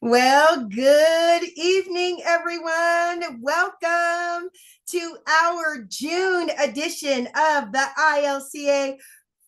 Well, good evening, everyone. Welcome to our June edition of the ILCA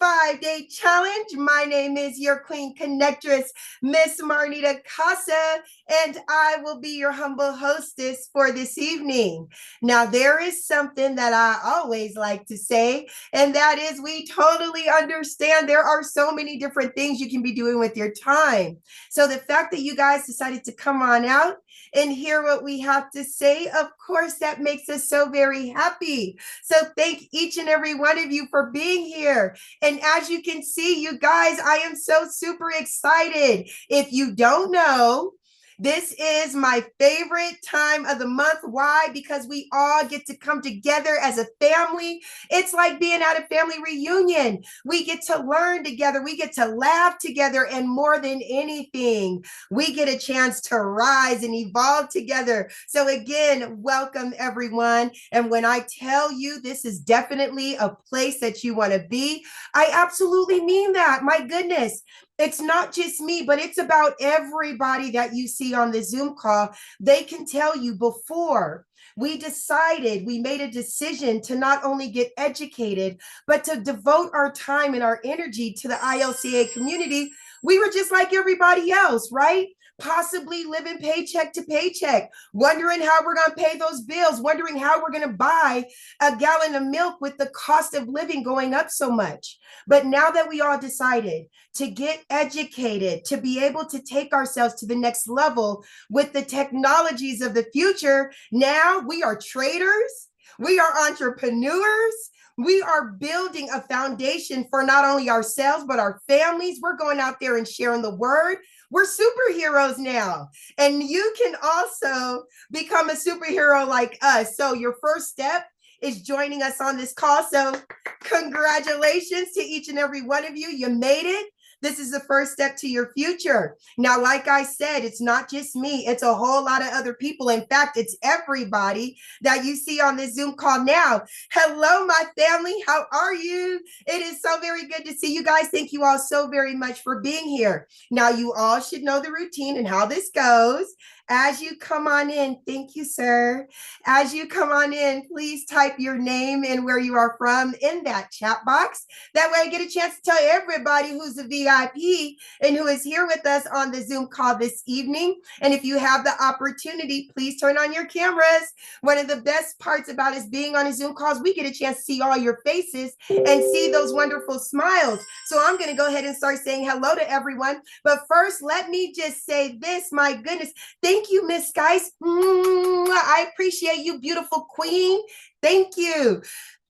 5-Day Challenge. My name is your Queen Connectress, Miss Marnita Casa, and I will be your humble hostess for this evening. Now, there is something that I always like to say, and that is we totally understand there are so many different things you can be doing with your time. So the fact that you guys decided to come on out and hear what we have to say, of course, that makes us so very happy. So thank each and every one of you for being here. And as you can see, you guys, I am so super excited. If you don't know, this is my favorite time of the month. Why? Because we all get to come together as a family. It's like being at a family reunion. We get to learn together. We get to laugh together. And more than anything, we get a chance to rise and evolve together. So again, welcome everyone. And when I tell you this is definitely a place that you want to be, I absolutely mean that. My goodness. It's not just me, but it's about everybody that you see on the Zoom call. They can tell you before we made a decision to not only get educated, but to devote our time and our energy to the ILCA community. We were just like everybody else, right? Possibly living paycheck to paycheck, wondering how we're going to pay those bills, wondering how we're going to buy a gallon of milk with the cost of living going up so much. But now that we all decided to get educated, to be able to take ourselves to the next level with the technologies of the future, now we are traders, we are entrepreneurs. We are building a foundation for not only ourselves, but our families. We're going out there and sharing the word. We're superheroes now. And you can also become a superhero like us. So your first step is joining us on this call. So congratulations to each and every one of you. You made it. This is the first step to your future. Now, like I said, it's not just me. It's a whole lot of other people. In fact, it's everybody that you see on this Zoom call now. Hello, my family. How are you? It is so very good to see you guys. Thank you all so very much for being here. Now, you all should know the routine and how this goes. As you come on in, thank you, sir. As you come on in, please type your name and where you are from in that chat box. That way I get a chance to tell everybody who's a VIP and who is here with us on the Zoom call this evening. And if you have the opportunity, please turn on your cameras. One of the best parts about us being on a Zoom call is we get a chance to see all your faces and see those wonderful smiles. So I'm going to go ahead and start saying hello to everyone. But first, let me just say this, my goodness. Thank you, Miss Geis. I appreciate you, beautiful queen. Thank you.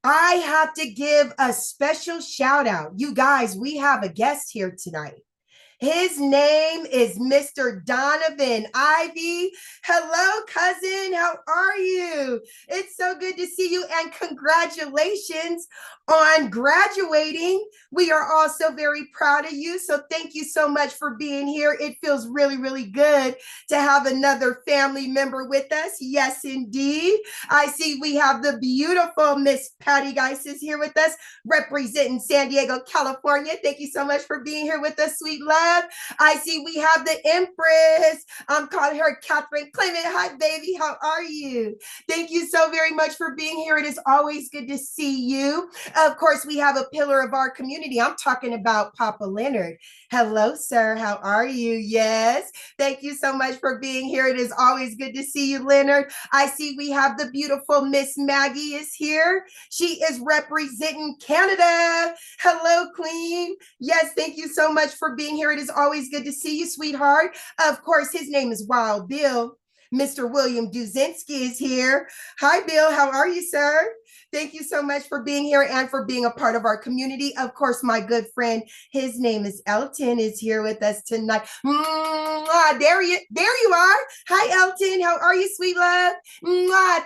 I have to give a special shout out. You guys, we have a guest here tonight. His name is Mr. Donovan Ivey. Hello, cousin. How are you? It's so good to see you, and congratulations on graduating. We are all so very proud of you. So thank you so much for being here. It feels really, really good to have another family member with us. Yes, indeed. I see we have the beautiful Miss Patty Geis is here with us, representing San Diego, California. Thank you so much for being here with us, sweet love. I see we have the Empress. I'm calling her Catherine Clement. Hi, baby. How are you? Thank you so very much for being here. It is always good to see you. Of course, we have a pillar of our community. I'm talking about Papa Leonard. Hello, sir. How are you? Yes. Thank you so much for being here. It is always good to see you, Leonard. I see we have the beautiful Miss Maggie is here. She is representing Canada. Hello, Queen. Yes, thank you so much for being here. It is always good to see you, sweetheart. Of course, his name is Wild Bill. Mr. William Duzinski is here. Hi, Bill. How are you, sir? Thank you so much for being here and for being a part of our community. Of course, my good friend, his name is Elton, is here with us tonight. There you are. Hi, Elton. How are you, sweet love?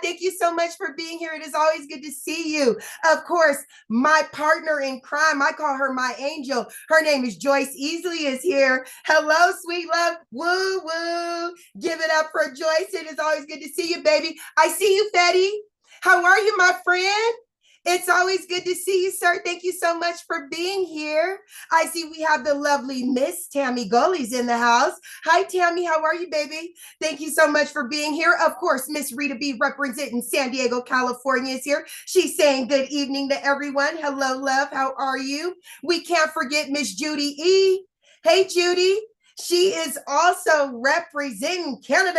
Thank you so much for being here. It is always good to see you. Of course, my partner in crime, I call her my angel. Her name is Joyce Easley is here. Hello, sweet love. Woo, woo. Give it up for Joyce. It is always good to see you, baby. I see you, Fetty. How are you, my friend? It's always good to see you, sir. Thank you so much for being here. I see we have the lovely Miss Tammy Gullies in the house. Hi, Tammy. How are you, baby? Thank you so much for being here. Of course, Miss Rita B representing San Diego, California is here. She's saying good evening to everyone. Hello, love. How are you? We can't forget Miss Judy E. Hey, Judy. She is also representing Canada.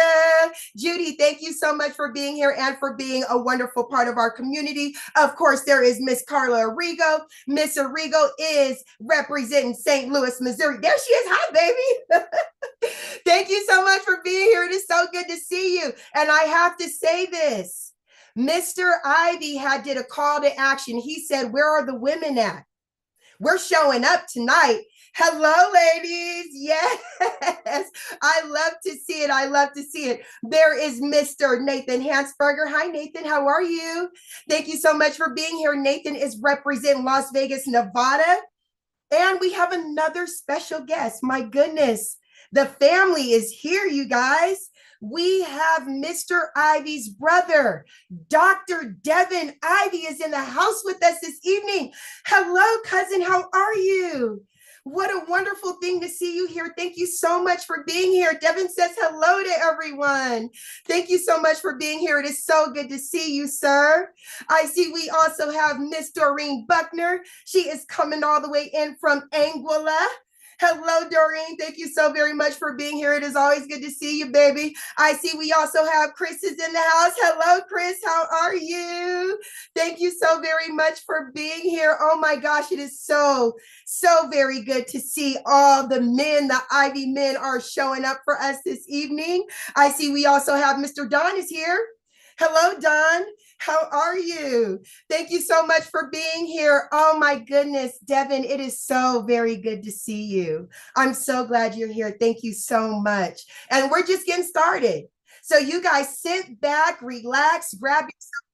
Judy, thank you so much for being here and for being a wonderful part of our community. Of course, there is Miss Carla Arrigo. Miss Arrigo is representing St. Louis, Missouri. There she is. Hi, baby. Thank you so much for being here. It is so good to see you. And I have to say this. Mr. Ivey did a call to action. He said, where are the women at? We're showing up tonight. Hello, ladies. Yes, I love to see it. I love to see it. There is Mr. Nathan Hansberger. Hi, Nathan. How are you? Thank you so much for being here. Nathan is representing Las Vegas, Nevada. And we have another special guest. My goodness, the family is here, you guys. We have Mr. Ivey's brother, Dr. Devin Ivey is in the house with us this evening. Hello, cousin. How are you? What a wonderful thing to see you here. Thank you so much for being here. Devin says hello to everyone. Thank you so much for being here. It is so good to see you, sir. I see we also have Miss Doreen Buckner. She is coming all the way in from Anguilla. Hello, Doreen. Thank you so very much for being here. It is always good to see you, baby. I see we also have Chris is in the house. Hello, Chris. How are you? Thank you so very much for being here. Oh my gosh, it is so very good to see all the men, the Ivy men are showing up for us this evening. I see we also have Mr. Don is here. Hello, Don. How are you? Thank you so much for being here. Oh my goodness, Devin, it is so very good to see you. I'm so glad you're here. Thank you so much. And we're just getting started. So you guys sit back, relax, grab yourself.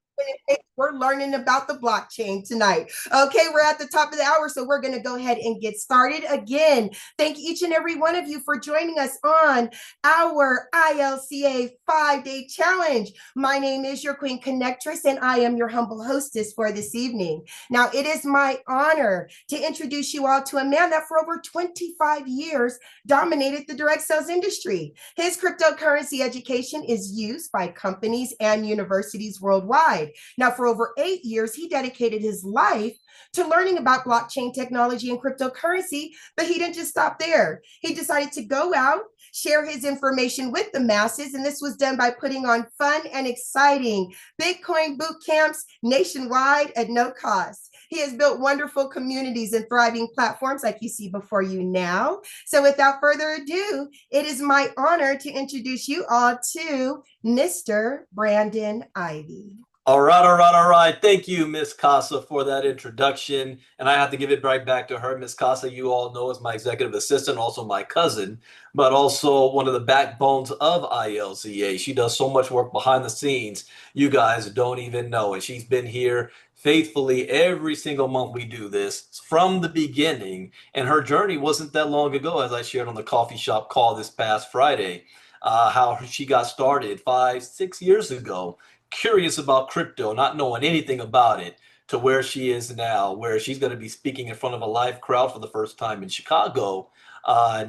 We're learning about the blockchain tonight. Okay, we're at the top of the hour, so we're going to go ahead and get started. Again, thank each and every one of you for joining us on our ILCA 5-day challenge. My name is your Queen Connectress, and I am your humble hostess for this evening. Now, it is my honor to introduce you all to a man that for over 25 years dominated the direct sales industry. His cryptocurrency education is used by companies and universities worldwide. Now, for over 8 years, he dedicated his life to learning about blockchain technology and cryptocurrency, but he didn't just stop there. He decided to go out, share his information with the masses, and this was done by putting on fun and exciting Bitcoin boot camps nationwide at no cost. He has built wonderful communities and thriving platforms like you see before you now. So without further ado, it is my honor to introduce you all to Mr. Brandon Ivey. All right. Thank you, Miss Casa, for that introduction. And I have to give it right back to her. Miss Casa, you all know, is my executive assistant, also my cousin, but also one of the backbones of ILCA. She does so much work behind the scenes. You guys don't even know it. She's been here faithfully every single month we do this from the beginning. And her journey wasn't that long ago, as I shared on the coffee shop call this past Friday, how she got started 5-6 years ago. Curious about crypto, not knowing anything about it, to where she is now, where she's going to be speaking in front of a live crowd for the first time in Chicago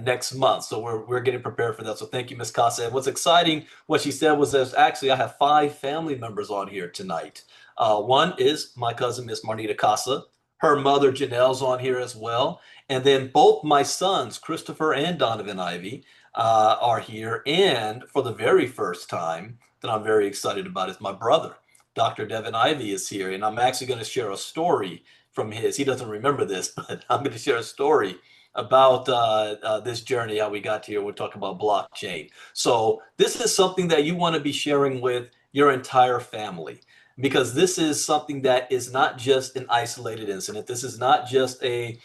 next month. So we're getting prepared for that. So thank you, Ms. Casa. And what's exciting, what she said was that actually I have 5 family members on here tonight. One is my cousin, Miss Marnita Casa. Her mother, Janelle's on here as well. And then both my sons, Christopher and Donovan Ivey, are here. And for the very first time, that I'm very excited about is my brother, Dr. Devin Ivey is here, and I'm actually going to share a story from his. He doesn't remember this, but I'm going to share a story about this journey, how we got here. We'll talk about blockchain. So this is something that you want to be sharing with your entire family, because this is something that is not just an isolated incident. This is not just a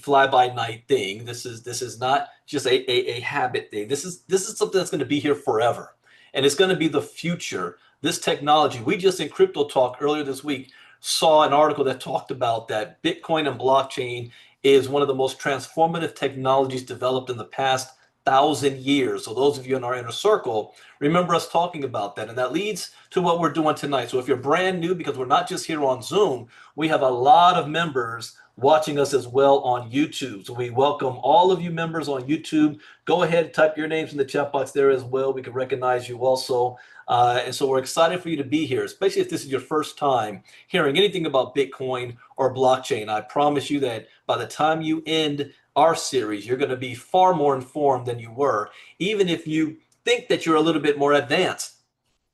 fly-by-night thing. This is not just a habit thing. This is something that's going to be here forever. And it's going to be the future. This technology, we just in Crypto Talk earlier this week saw an article that talked about that Bitcoin and blockchain is one of the most transformative technologies developed in the past 1,000 years. So those of you in our inner circle, remember us talking about that. And that leads to what we're doing tonight. So if you're brand new, because we're not just here on Zoom, we have a lot of members watching us as well on YouTube. So we welcome all of you members on YouTube. Go ahead, type your names in the chat box there as well. We can recognize you also. And so we're excited for you to be here, especially if this is your first time hearing anything about Bitcoin or blockchain. I promise you that by the time you end our series, you're going to be far more informed than you were, even if you think that you're a little bit more advanced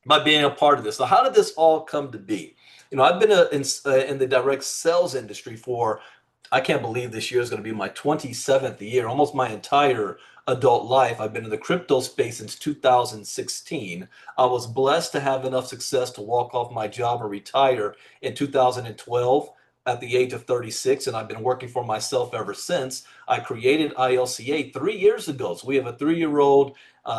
by being a part of this. So how did this all come to be? I've been in the direct sales industry for, I can't believe this year is going to be my 27th year, almost my entire adult life. I've been in the crypto space since 2016. I was blessed to have enough success to walk off my job or retire in 2012 at the age of 36, and I've been working for myself ever since. I created ILCA 3 years ago. So we have a 3-year-old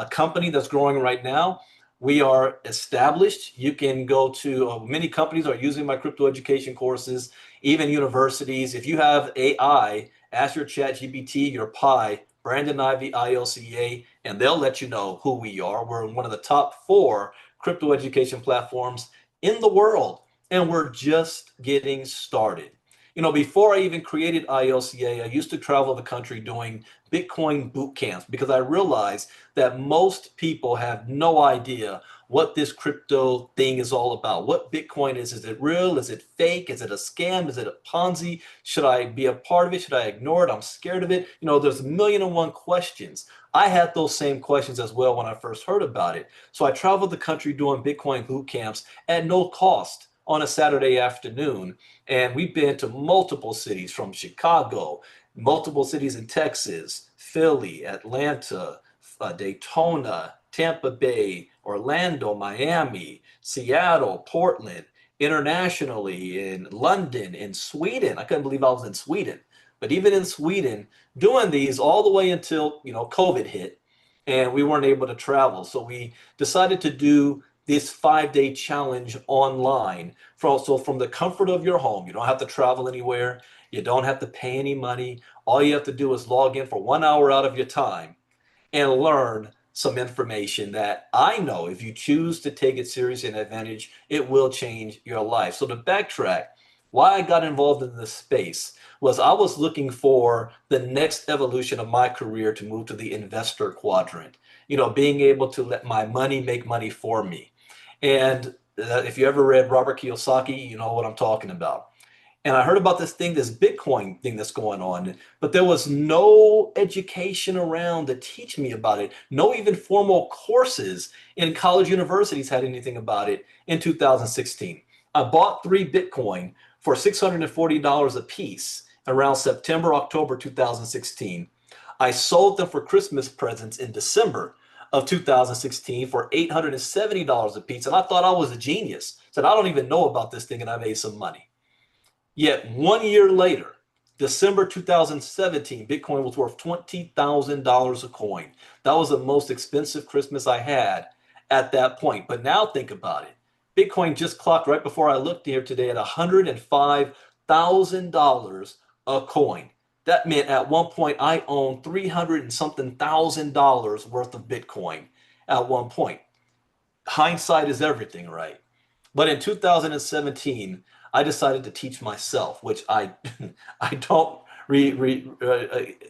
company that's growing right now. We are established. You can go to many companies are using my crypto education courses, even universities. If you have AI, ask your ChatGPT, your Pi, Brandon Ivey, ILCA, and they'll let you know who we are. We're one of the top 4 crypto education platforms in the world, and we're just getting started. Before I even created ILCA, I used to travel the country doing Bitcoin boot camps because I realized that most people have no idea what this crypto thing is all about. What Bitcoin is. Is it real? Is it fake? Is it a scam? Is it a Ponzi? Should I be a part of it? Should I ignore it? I'm scared of it. There's a million and one questions. I had those same questions as well when I first heard about it. So I traveled the country doing Bitcoin boot camps at no cost on a Saturday afternoon. And we've been to multiple cities from Chicago, multiple cities in Texas, Philly, Atlanta, Daytona, Tampa Bay, Orlando, Miami, Seattle, Portland, internationally in London, in Sweden. I couldn't believe I was in Sweden. But even in Sweden, doing these all the way until, COVID hit and we weren't able to travel. So we decided to do this 5-day challenge online from the comfort of your home. You don't have to travel anywhere. You don't have to pay any money. All you have to do is log in for 1 hour out of your time and learn some information that I know if you choose to take it seriously and advantage, it will change your life. So to backtrack, why I got involved in this space was I was looking for the next evolution of my career to move to the investor quadrant, being able to let my money make money for me. And if you ever read Robert Kiyosaki, you know what I'm talking about. And I heard about this Bitcoin thing that's going on, but there was no education around to teach me about it. No even formal courses in college universities had anything about it in 2016. I bought 3 Bitcoin for $640 a piece around September, October 2016. I sold them for Christmas presents in December of 2016 for $870 a piece. And I thought I was a genius. Said, I don't even know about this thing, and I made some money. Yet 1 year later, December 2017, Bitcoin was worth $20,000 a coin. That was the most expensive Christmas I had at that point. But now think about it. Bitcoin just clocked right before I looked here today at $105,000 a coin. That meant at one point I owned 300 and something $1,000 worth of Bitcoin at one point. Hindsight is everything, right? But in 2017, I decided to teach myself, which I don't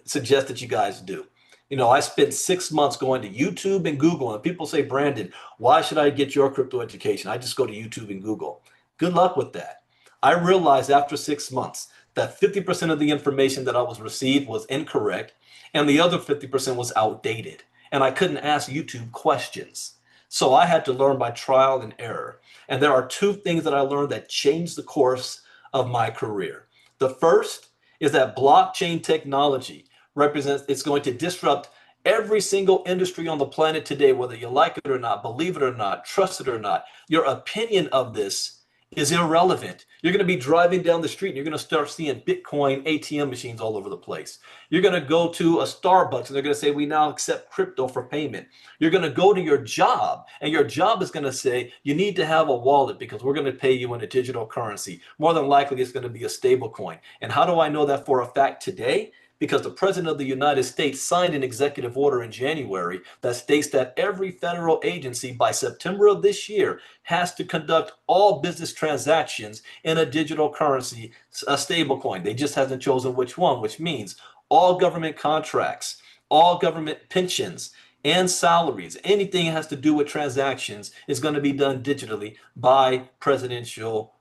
suggest that you guys do. I spent 6 months going to YouTube and Google, and people say, Brandon, why should I get your crypto education? I just go to YouTube and Google. Good luck with that. I realized after 6 months that 50% of the information that I was received was incorrect, and the other 50% was outdated, and I couldn't ask YouTube questions. So I had to learn by trial and error. And there are 2 things that I learned that changed the course of my career. The first is that blockchain technology it's going to disrupt every single industry on the planet today, whether you like it or not, believe it or not, trust it or not. Your opinion of this is irrelevant. You're going to be driving down the street and you're going to start seeing Bitcoin ATM machines all over the place. You're going to go to a Starbucks and they're going to say, we now accept crypto for payment. You're going to go to your job and your job is going to say, you need to have a wallet because we're going to pay you in a digital currency. More than likely, it's going to be a stable coin. And how do I know that for a fact today? because the President of the United States signed an executive order in January that states that every federal agency by September of this year has to conduct all business transactions in a digital currency, a stablecoin. They just haven't chosen which one, which means all government contracts, all government pensions, and salaries, anything that has to do with transactions is going to be done digitally by presidential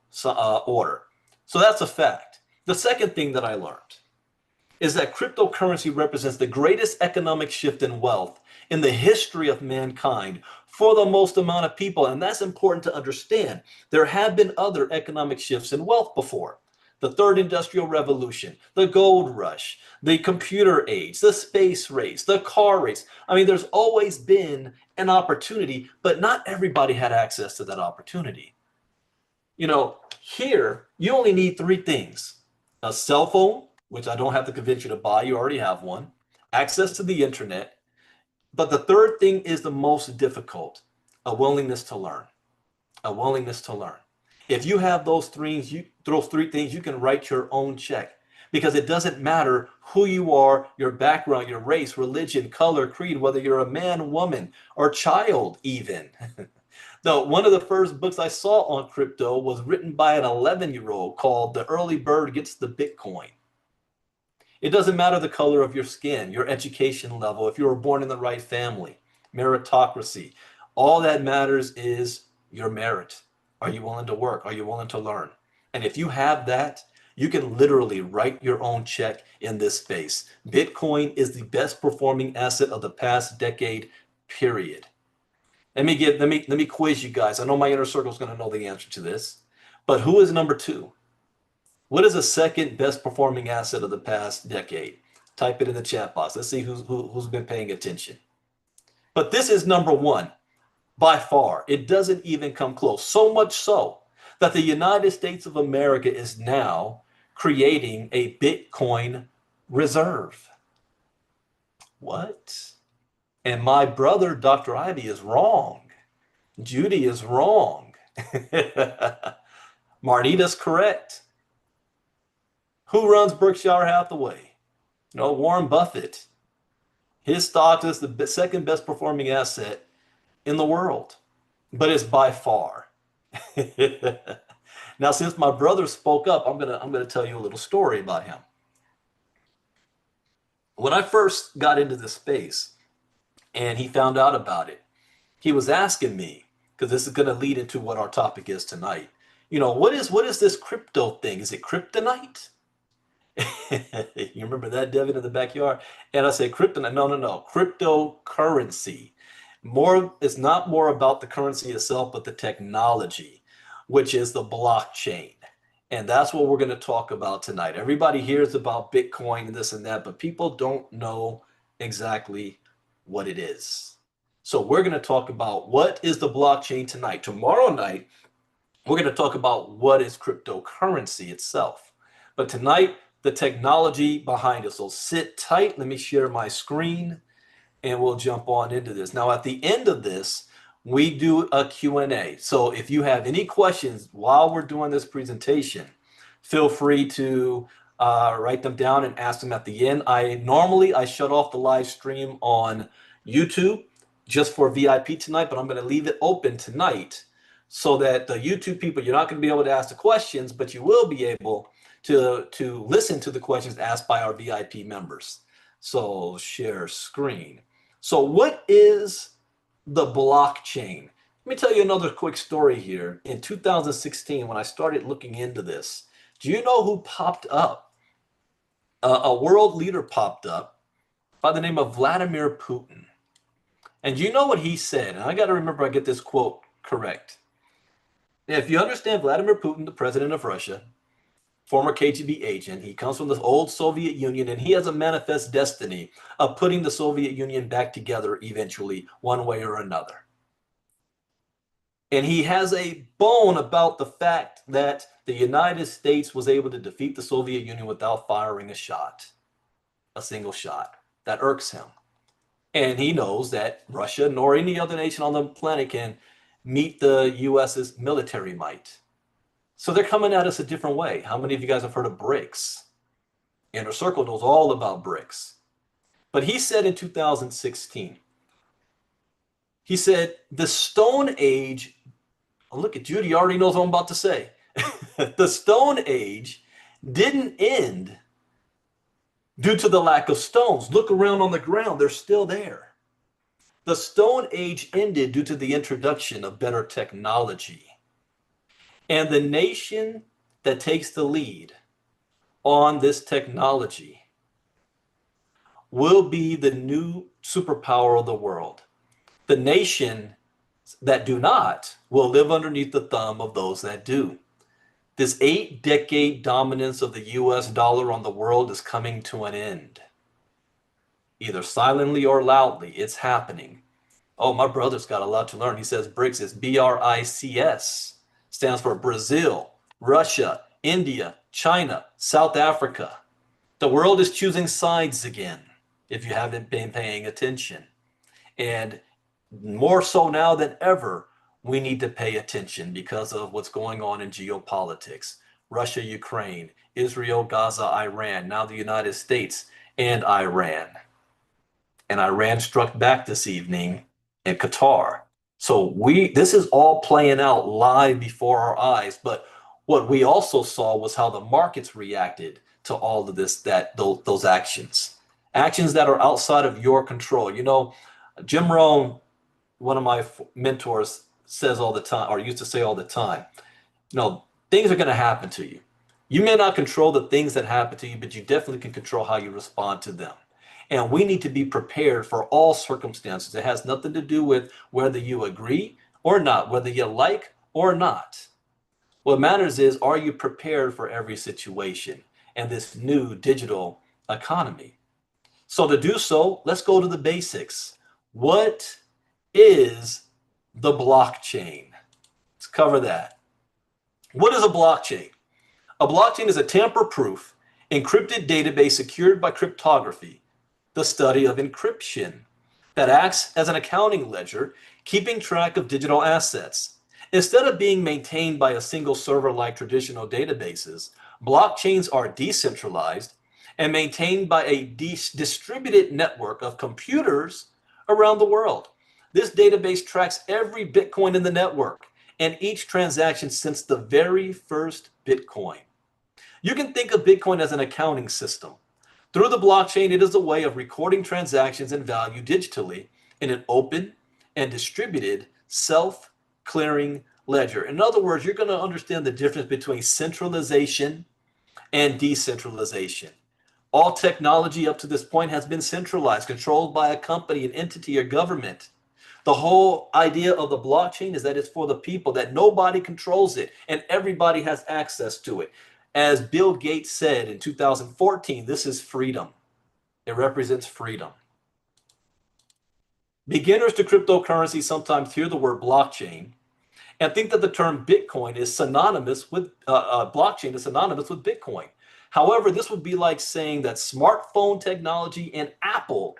order. So that's a fact. The second thing that I learned is that cryptocurrency represents the greatest economic shift in wealth in the history of mankind for the most amount of people. And that's important to understand. There have been other economic shifts in wealth before. The third industrial revolution, the gold rush, the computer age, the space race, the car race. I mean, there's always been an opportunity, but not everybody had access to that opportunity. You know, here, you only need three things: a cell phone, which I don't have to convince you to buy, you already have one, access to the internet. But the third thing is the most difficult: a willingness to learn. A willingness to learn. If you have those three things, you can write your own check, because it doesn't matter who you are, your background, your race, religion, color, creed, whether you're a man, woman, or child even. Though one of the first books I saw on crypto was written by an 11-year-old called The Early Bird Gets the Bitcoin. It doesn't matter the color of your skin, your education level, if you were born in the right family, meritocracy. All that matters is your merit. Are you willing to work? Are you willing to learn? And if you have that, you can literally write your own check in this space. Bitcoin is the best performing asset of the past decade, period. Let me quiz you guys. I know my inner circle is going to know the answer to this, but who is number two? What is the second best performing asset of the past decade? Type it in the chat box. Let's see who's been paying attention. But this is number one by far. It doesn't even come close. So much so that the United States of America is now creating a Bitcoin reserve. What? And my brother, Dr. Ivey, is wrong. Judy is wrong. Marnita's correct. Who runs Berkshire Hathaway? You know, Warren Buffett. His stock is the second best performing asset in the world, but it's by far. Now, since my brother spoke up, I'm gonna tell you a little story about him. When I first got into this space and he found out about it, he was asking me, because this is going to lead into what our topic is tonight. You know, what is this crypto thing? Is it kryptonite? You remember that, Devin, in the backyard? And I say kryptonite. No. Cryptocurrency. It's not more about the currency itself, but the technology, which is the blockchain. And that's what we're going to talk about tonight. Everybody hears about Bitcoin and this and that, but people don't know exactly what it is. So we're going to talk about what is the blockchain tonight. Tomorrow night, we're going to talk about what is cryptocurrency itself. But tonight, the technology behind it. So sit tight. Let me share my screen and we'll jump on into this. Now, at the end of this, we do a Q&A. So if you have any questions while we're doing this presentation, feel free to write them down and ask them at the end. Normally I shut off the live stream on YouTube just for VIP tonight, but I'm going to leave it open tonight so that the YouTube people, you're not going to be able to ask the questions, but you will be able to listen to the questions asked by our VIP members. So share screen. So what is the blockchain? Let me tell you another quick story here. In 2016, when I started looking into this, do you know who popped up? A world leader popped up by the name of Vladimir Putin. And you know what he said? And I got to remember I get this quote correct. If you understand Vladimir Putin, the president of Russia, former KGB agent, he comes from the old Soviet Union, and he has a manifest destiny of putting the Soviet Union back together eventually, one way or another. And he has a bone about the fact that the United States was able to defeat the Soviet Union without firing a single shot. That irks him. And he knows that Russia nor any other nation on the planet can meet the US's military might. So they're coming at us a different way. How many of you guys have heard of BRICS? Inner Circle knows all about BRICS. But he said in 2016, he said, the Stone Age, oh, look at Judy, already knows what I'm about to say. The Stone Age didn't end due to the lack of stones. Look around on the ground, they're still there. The Stone Age ended due to the introduction of better technology. And the nation that takes the lead on this technology will be the new superpower of the world. The nation that do not will live underneath the thumb of those that do. This 8-decade dominance of the US dollar on the world is coming to an end. Either silently or loudly, it's happening. Oh, my brother's got a lot to learn. He says BRICS is BRICS, stands for Brazil, Russia, India, China, South Africa. The world is choosing sides again, if you haven't been paying attention. And more so now than ever, we need to pay attention because of what's going on in geopolitics. Russia, Ukraine, Israel, Gaza, Iran, now the United States and Iran. And Iran struck back this evening in Qatar. So this is all playing out live before our eyes. But what we also saw was how the markets reacted to all of this, those actions that are outside of your control. You know, Jim Rohn, one of my mentors, says all the time, or used to say all the time, you know, things are going to happen to you. You may not control the things that happen to you, but you definitely can control how you respond to them. And we need to be prepared for all circumstances. It has nothing to do with whether you agree or not, whether you like or not. What matters is, are you prepared for every situation and this new digital economy? So to do so, let's go to the basics. What is the blockchain? Let's cover that. What is a blockchain? A blockchain is a tamper-proof, encrypted database secured by cryptography, the study of encryption, that acts as an accounting ledger, keeping track of digital assets. Instead of being maintained by a single server like traditional databases, blockchains are decentralized and maintained by a distributed network of computers around the world. This database tracks every Bitcoin in the network and each transaction since the very first Bitcoin. You can think of Bitcoin as an accounting system. Through the blockchain, it is a way of recording transactions and value digitally in an open and distributed self-clearing ledger. In other words, you're going to understand the difference between centralization and decentralization. All technology up to this point has been centralized, controlled by a company, an entity, or government. The whole idea of the blockchain is that it's for the people, that nobody controls it and everybody has access to it. As Bill Gates said in 2014, this is freedom. It represents freedom. Beginners to cryptocurrency sometimes hear the word blockchain and think that the term Bitcoin is synonymous with blockchain is synonymous with Bitcoin. However, this would be like saying that smartphone technology and Apple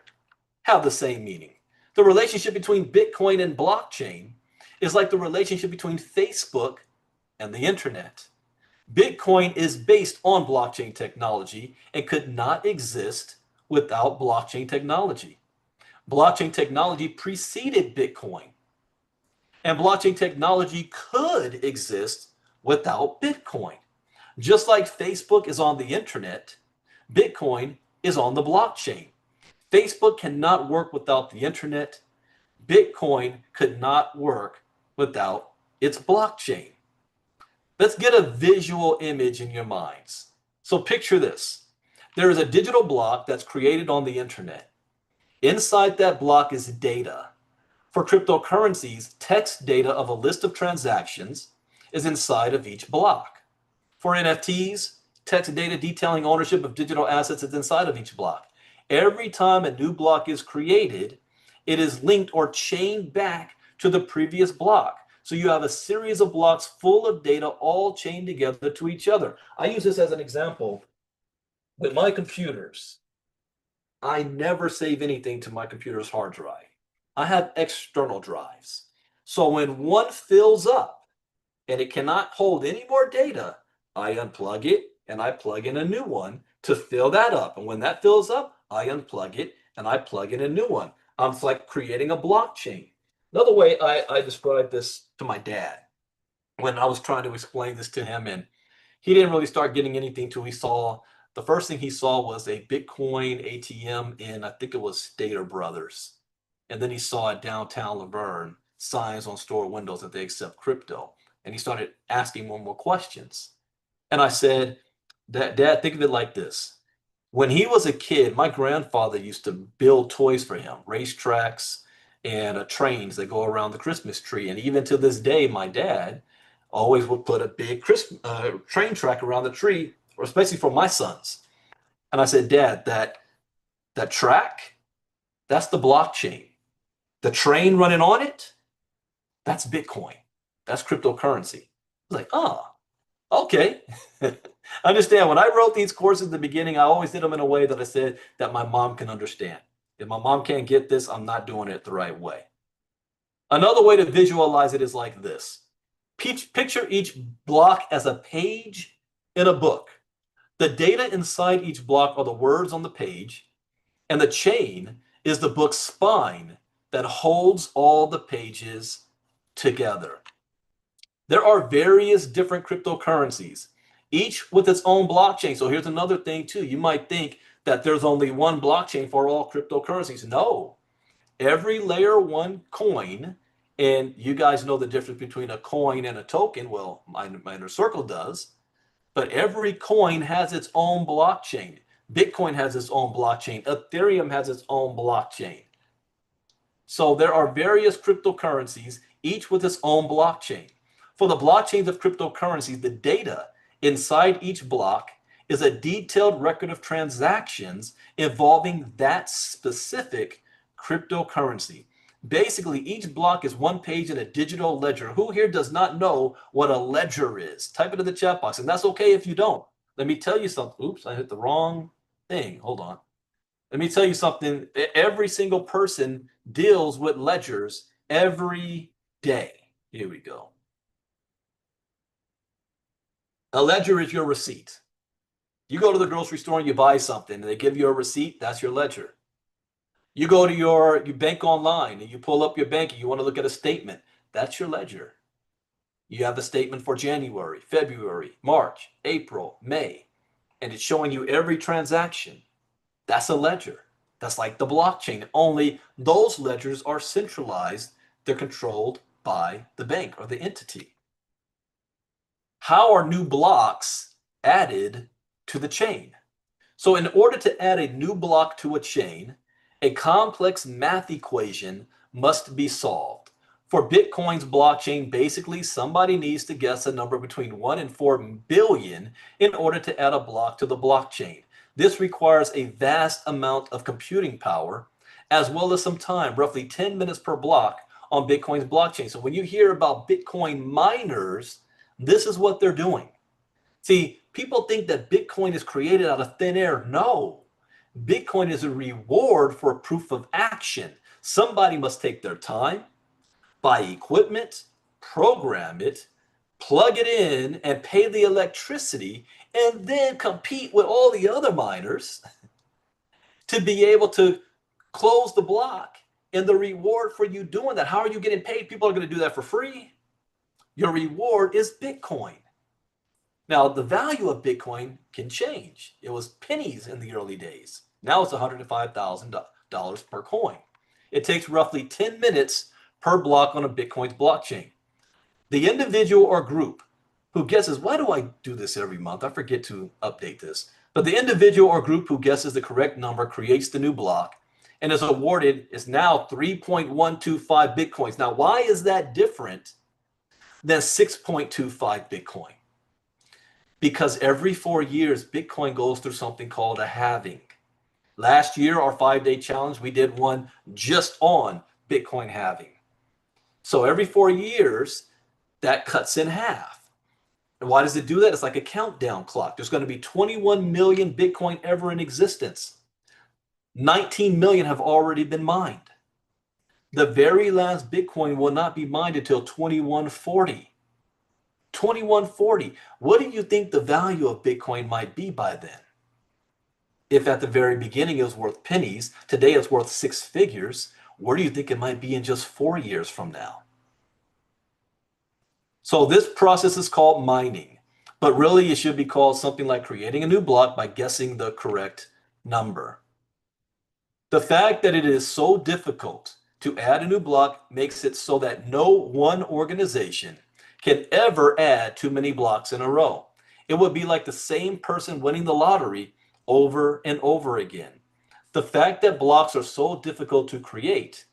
have the same meaning. The relationship between Bitcoin and blockchain is like the relationship between Facebook and the internet. Bitcoin is based on blockchain technology and could not exist without blockchain technology. Blockchain technology preceded Bitcoin, and blockchain technology could exist without Bitcoin. Just like Facebook is on the internet, Bitcoin is on the blockchain. Facebook cannot work without the internet. Bitcoin could not work without its blockchain. Let's get a visual image in your minds. So picture this. There is a digital block that's created on the internet. Inside that block is data. For cryptocurrencies, text data of a list of transactions is inside of each block. For NFTs, text data detailing ownership of digital assets is inside of each block. Every time a new block is created, it is linked or chained back to the previous block. So you have a series of blocks full of data all chained together to each other. I use this as an example with my computers. I never save anything to my computer's hard drive. I have external drives. So when one fills up and it cannot hold any more data, I unplug it and I plug in a new one to fill that up. And when that fills up, I unplug it and I plug in a new one. It's like creating a blockchain. Another way I described this to my dad when I was trying to explain this to him, and he didn't really start getting anything till he saw the first thing he saw was a Bitcoin ATM in, I think it was Stater Brothers. And then he saw at downtown Laverne signs on store windows that they accept crypto. And he started asking more questions. And I said, Dad, think of it like this. When he was a kid, my grandfather used to build toys for him, racetracks and trains that go around the Christmas tree. And even to this day, my dad always would put a big train track around the tree, or especially for my sons. And I said, Dad, that track, that's the blockchain. The train running on it, that's Bitcoin. That's cryptocurrency. I was like, oh, okay. Understand, when I wrote these courses at the beginning, I always did them in a way that I said that my mom can understand. If my mom can't get this, I'm not doing it the right way. Another way to visualize it is like this. Picture each block as a page in a book. The data inside each block are the words on the page, and the chain is the book's spine that holds all the pages together. There are various different cryptocurrencies, each with its own blockchain. So here's another thing too. You might think that there's only one blockchain for all cryptocurrencies. No, every layer one coin, and you guys know the difference between a coin and a token. Well, my inner circle does, but every coin has its own blockchain. Bitcoin has its own blockchain. Ethereum has its own blockchain. So there are various cryptocurrencies, each with its own blockchain. For the blockchains of cryptocurrencies, the data inside each block is a detailed record of transactions involving that specific cryptocurrency. Basically, each block is one page in a digital ledger. Who here does not know what a ledger is? Type it in the chat box, and that's okay if you don't. Let me tell you something. Oops, I hit the wrong thing. Hold on. Let me tell you something. Every single person deals with ledgers every day. Here we go. A ledger is your receipt. You go to the grocery store and you buy something, and they give you a receipt. That's your ledger. You go to you bank online and you pull up your bank and you want to look at a statement. That's your ledger. You have a statement for January, February, March, April, May, and it's showing you every transaction. That's a ledger. That's like the blockchain. Only those ledgers are centralized. They're controlled by the bank or the entity. How are new blocks added to the chain? So in order to add a new block to a chain, a complex math equation must be solved. For Bitcoin's blockchain, basically somebody needs to guess a number between 1 and 4 billion in order to add a block to the blockchain. This requires a vast amount of computing power, as well as some time, roughly 10 minutes per block on Bitcoin's blockchain. So when you hear about Bitcoin miners, this is what they're doing. See, people think that Bitcoin is created out of thin air. No, Bitcoin is a reward for proof of action. Somebody must take their time, buy equipment, program it, plug it in, and pay the electricity, and then compete with all the other miners to be able to close the block. And the reward for you doing that, how are you getting paid? People are going to do that for free. Your reward is Bitcoin. Now, the value of Bitcoin can change. It was pennies in the early days. Now it's $105,000 per coin. It takes roughly 10 minutes per block on a Bitcoin's blockchain. The individual or group who guesses, why do I do this every month? I forget to update this. But the individual or group who guesses the correct number creates the new block and is awarded is now 3.125 Bitcoins. Now, why is that different than 6.25 Bitcoin? Because every 4 years, Bitcoin goes through something called a halving. Last year, our 5-day challenge, we did one just on Bitcoin halving. So every 4 years, that cuts in half. And why does it do that? It's like a countdown clock. There's going to be 21 million Bitcoin ever in existence. 19 million have already been mined. The very last Bitcoin will not be mined until 2140. 2140. What do you think the value of Bitcoin might be by then? If at the very beginning it was worth pennies, today it's worth six figures, where do you think it might be in just 4 years from now? So this process is called mining, but really it should be called something like creating a new block by guessing the correct number. The fact that it is so difficult to add a new block makes it so that no one organization can ever add too many blocks in a row. It would be like the same person winning the lottery over and over again. The fact that blocks are so difficult to create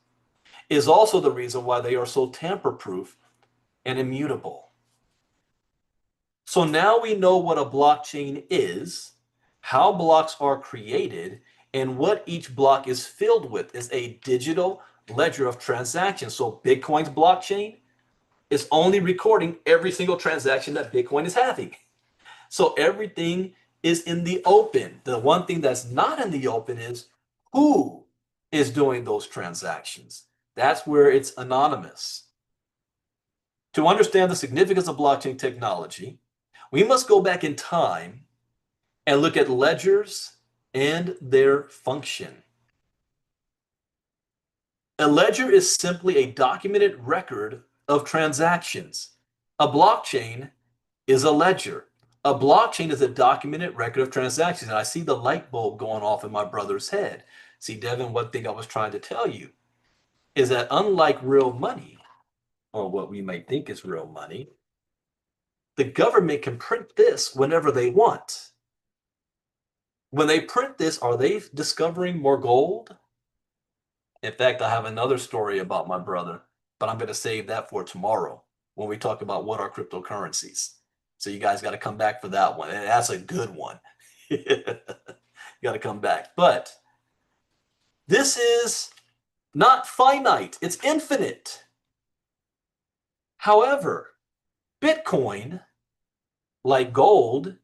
is also the reason why they are so tamper-proof and immutable. So now we know what a blockchain is, how blocks are created, and what each block is filled with is a digital ledger of transactions. So Bitcoin's blockchain is only recording every single transaction that Bitcoin is having. So everything is in the open. The one thing that's not in the open is who is doing those transactions. That's where it's anonymous. To understand the significance of blockchain technology, we must go back in time and look at ledgers and their function. A ledger is simply a documented record of transactions. A blockchain is a ledger. A blockchain is a documented record of transactions. And I see the light bulb going off in my brother's head. See, Devin, one thing I was trying to tell you is that unlike real money, or what we might think is real money, the government can print this whenever they want. When they print this, are they discovering more gold? In fact, I have another story about my brother, but I'm going to save that for tomorrow when we talk about what are cryptocurrencies. So you guys got to come back for that one. And that's a good one. You got to come back. But this is not finite. It's infinite. However, Bitcoin, like gold,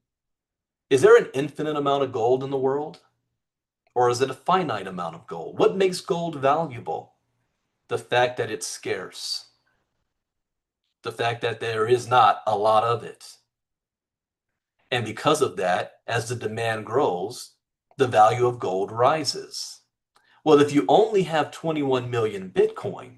is there an infinite amount of gold in the world? Or is it a finite amount of gold? What makes gold valuable? The fact that it's scarce. The fact that there is not a lot of it. And because of that, as the demand grows, the value of gold rises. Well, if you only have 21 million Bitcoin,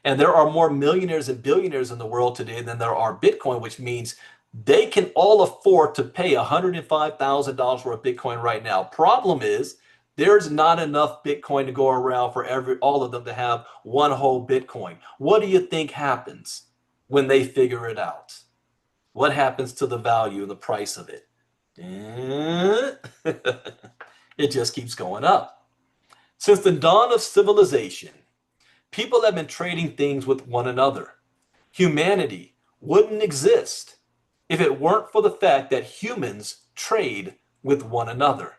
and there are more millionaires and billionaires in the world today than there are Bitcoin, which means they can all afford to pay $105,000 for a Bitcoin right now. Problem is, there's not enough Bitcoin to go around for all of them to have one whole Bitcoin. What do you think happens when they figure it out? What happens to the value and the price of it? It just keeps going up. Since the dawn of civilization, people have been trading things with one another. Humanity wouldn't exist if it weren't for the fact that humans trade with one another.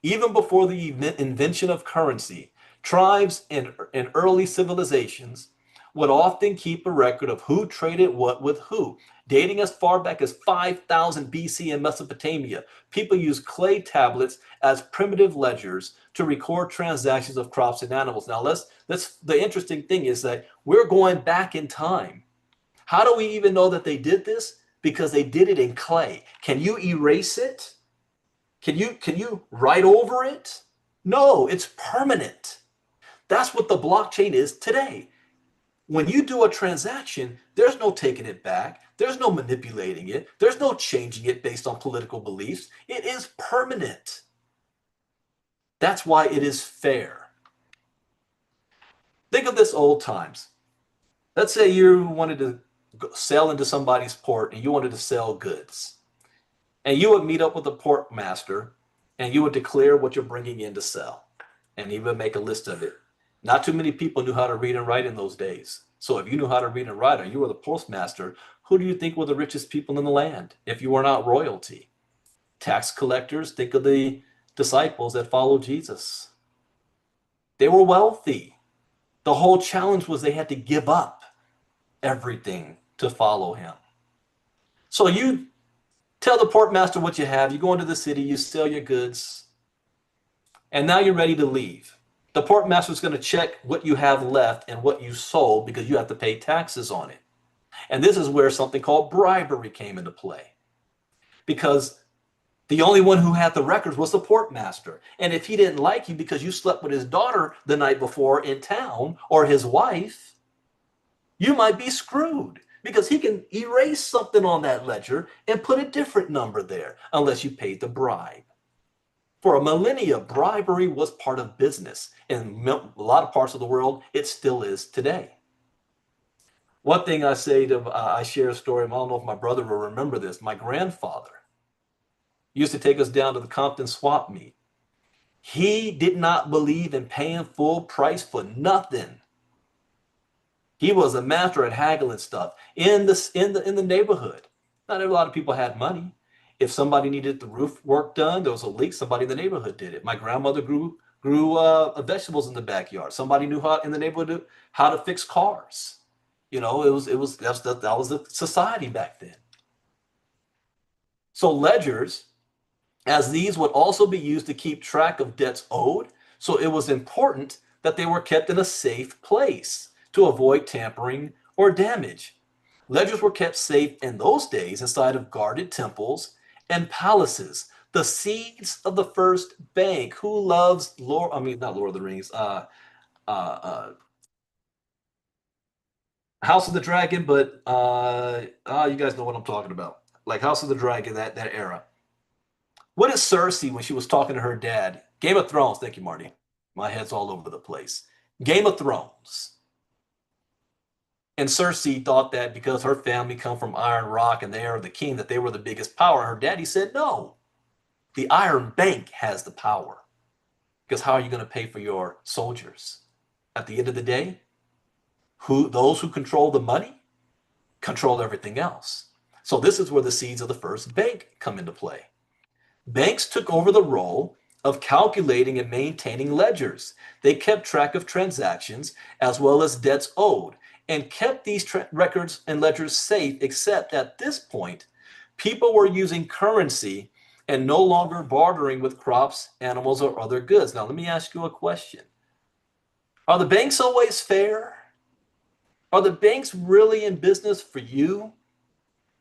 Even before the invention of currency, tribes and early civilizations would often keep a record of who traded what with who. Dating as far back as 5000 BC in Mesopotamia, people used clay tablets as primitive ledgers to record transactions of crops and animals. Now, the interesting thing is that we're going back in time. How do we even know that they did this? Because they did it in clay. Can you erase it? Can you write over it? No, it's permanent. That's what the blockchain is today. When you do a transaction, there's no taking it back. There's no manipulating it. There's no changing it based on political beliefs. It is permanent. That's why it is fair. Think of this old times. Let's say you wanted to sail into somebody's port and you wanted to sell goods. And you would meet up with the port master and you would declare what you're bringing in to sell. And he would make a list of it. Not too many people knew how to read and write in those days. So if you knew how to read and write, or you were the postmaster, who do you think were the richest people in the land if you were not royalty? Tax collectors, think of the disciples that followed Jesus. They were wealthy. The whole challenge was they had to give up everything to follow him. So you tell the port master what you have, you go into the city, you sell your goods, and now you're ready to leave. The port master is going to check what you have left and what you sold because you have to pay taxes on it. And this is where something called bribery came into play. Because The only one who had the records was the portmaster. And if he didn't like you because you slept with his daughter the night before in town or his wife, you might be screwed because he can erase something on that ledger and put a different number there unless you paid the bribe. For a millennia, bribery was part of business. In a lot of parts of the world, it still is today. One thing I say to, I share a story, I don't know if my brother will remember this. My grandfather used to take us down to the Compton swap meet. He did not believe in paying full price for nothing. He was a master at haggling stuff in the neighborhood. Not a lot of people had money. If somebody needed the roof work done, there was a leak, somebody in the neighborhood did it. My grandmother grew vegetables in the backyard. Somebody knew how in the neighborhood how to fix cars. You know, that was the society back then. So ledgers, as these would also be used to keep track of debts owed, so it was important that they were kept in a safe place to avoid tampering or damage. Ledgers were kept safe in those days inside of guarded temples and palaces, the seeds of the first bank. Who loves Lord? I mean, not Lord of the Rings. House of the Dragon, but you guys know what I'm talking about. Like House of the Dragon, that era. What is Cersei when she was talking to her dad? Game of Thrones. Thank you, Marty. My head's all over the place. Game of Thrones. And Cersei thought that because her family come from Iron Rock and they are the king, that they were the biggest power. Her daddy said, no, the Iron Bank has the power. Because how are you going to pay for your soldiers? At the end of the day, those who control the money control everything else. So this is where the seeds of the first bank come into play. Banks took over the role of calculating and maintaining ledgers. They kept track of transactions as well as debts owed and kept these records and ledgers safe, except at this point, people were using currency and no longer bartering with crops, animals, or other goods. Now, let me ask you a question. Are the banks always fair? Are the banks really in business for you,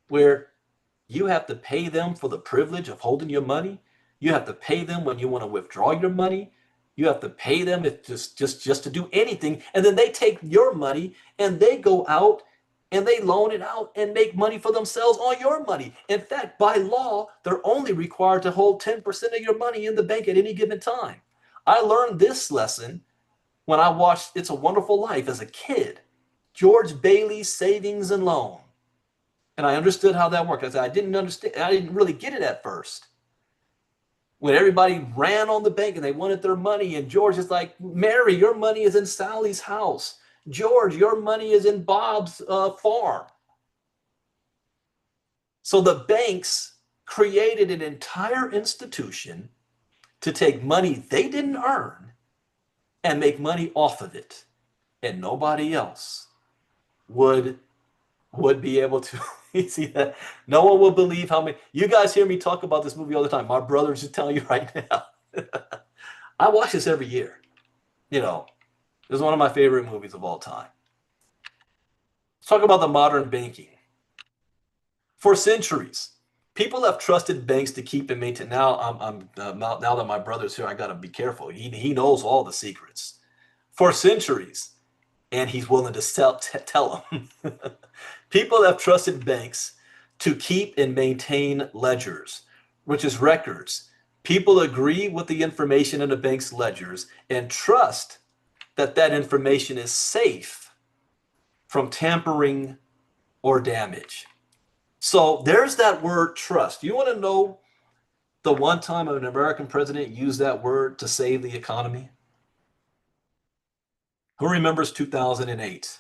where you have to pay them for the privilege of holding your money? You have to pay them when you want to withdraw your money. You have to pay them if just to do anything. And then they take your money and they go out and they loan it out and make money for themselves on your money. In fact, by law, they're only required to hold 10% of your money in the bank at any given time. I learned this lesson when I watched It's a Wonderful Life as a kid. George Bailey's Savings and Loan. And I understood how that worked. I didn't understand. I didn't really get it at first. When everybody ran on the bank and they wanted their money, and George is like, Mary, your money is in Sally's house. George, your money is in Bob's farm. So the banks created an entire institution to take money they didn't earn and make money off of it. And nobody else would be able to. You see that? No one will believe how many. You guys hear me talk about this movie all the time. My brother's just telling you right now. I watch this every year. You know, this is one of my favorite movies of all time. Let's talk about the modern banking. For centuries, people have trusted banks to keep and maintain. Now now that my brother's here, I gotta be careful. He knows all the secrets. For centuries, and he's willing to tell them. People have trusted banks to keep and maintain ledgers, which is records. People agree with the information in a bank's ledgers and trust that that information is safe from tampering or damage. So there's that word trust. You want to know the one time an American president used that word to save the economy? Who remembers 2008?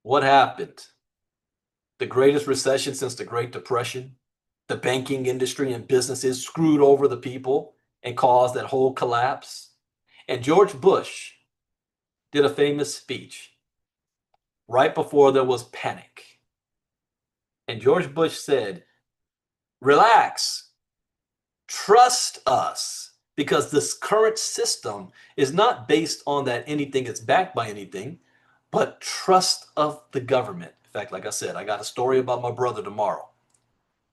What happened? The greatest recession since the Great Depression. The banking industry and businesses screwed over the people and caused that whole collapse. And George Bush did a famous speech right before there was panic. And George Bush said, relax, trust us, because this current system is not based on that anything is backed by anything, but trust of the government. In fact, like I said, I got a story about my brother tomorrow.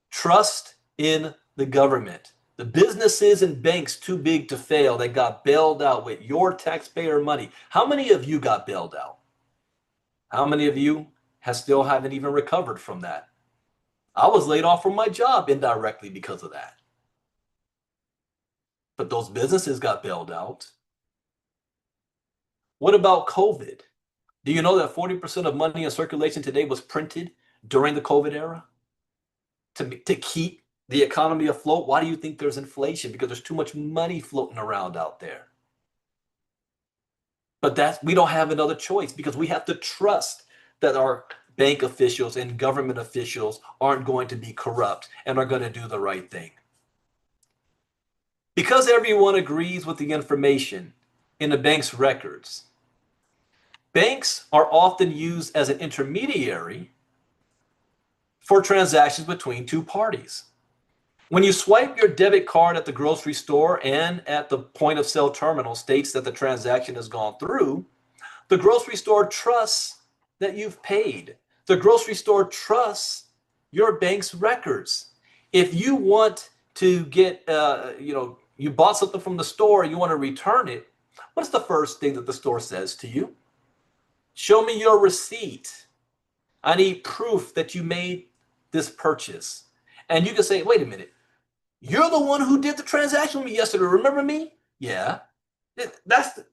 Trust in the government. The businesses and banks too big to fail, they got bailed out with your taxpayer money. How many of you got bailed out? How many of you still haven't even recovered from that? I was laid off from my job indirectly because of that. But those businesses got bailed out. What about COVID? Do you know that 40% of money in circulation today was printed during the COVID era to keep the economy afloat? Why do you think there's inflation? Because there's too much money floating around out there. But we don't have another choice because we have to trust that our bank officials and government officials aren't going to be corrupt and are going to do the right thing. Because everyone agrees with the information in the bank's records, banks are often used as an intermediary for transactions between two parties. When you swipe your debit card at the grocery store and at the point of sale terminal states that the transaction has gone through, the grocery store trusts that you've paid. The grocery store trusts your bank's records. If you want to get, you bought something from the store and you want to return it, what's the first thing that the store says to you? Show me your receipt. I need proof that you made this purchase. And you can say, wait a minute, you're the one who did the transaction with me yesterday. Remember me? Yeah.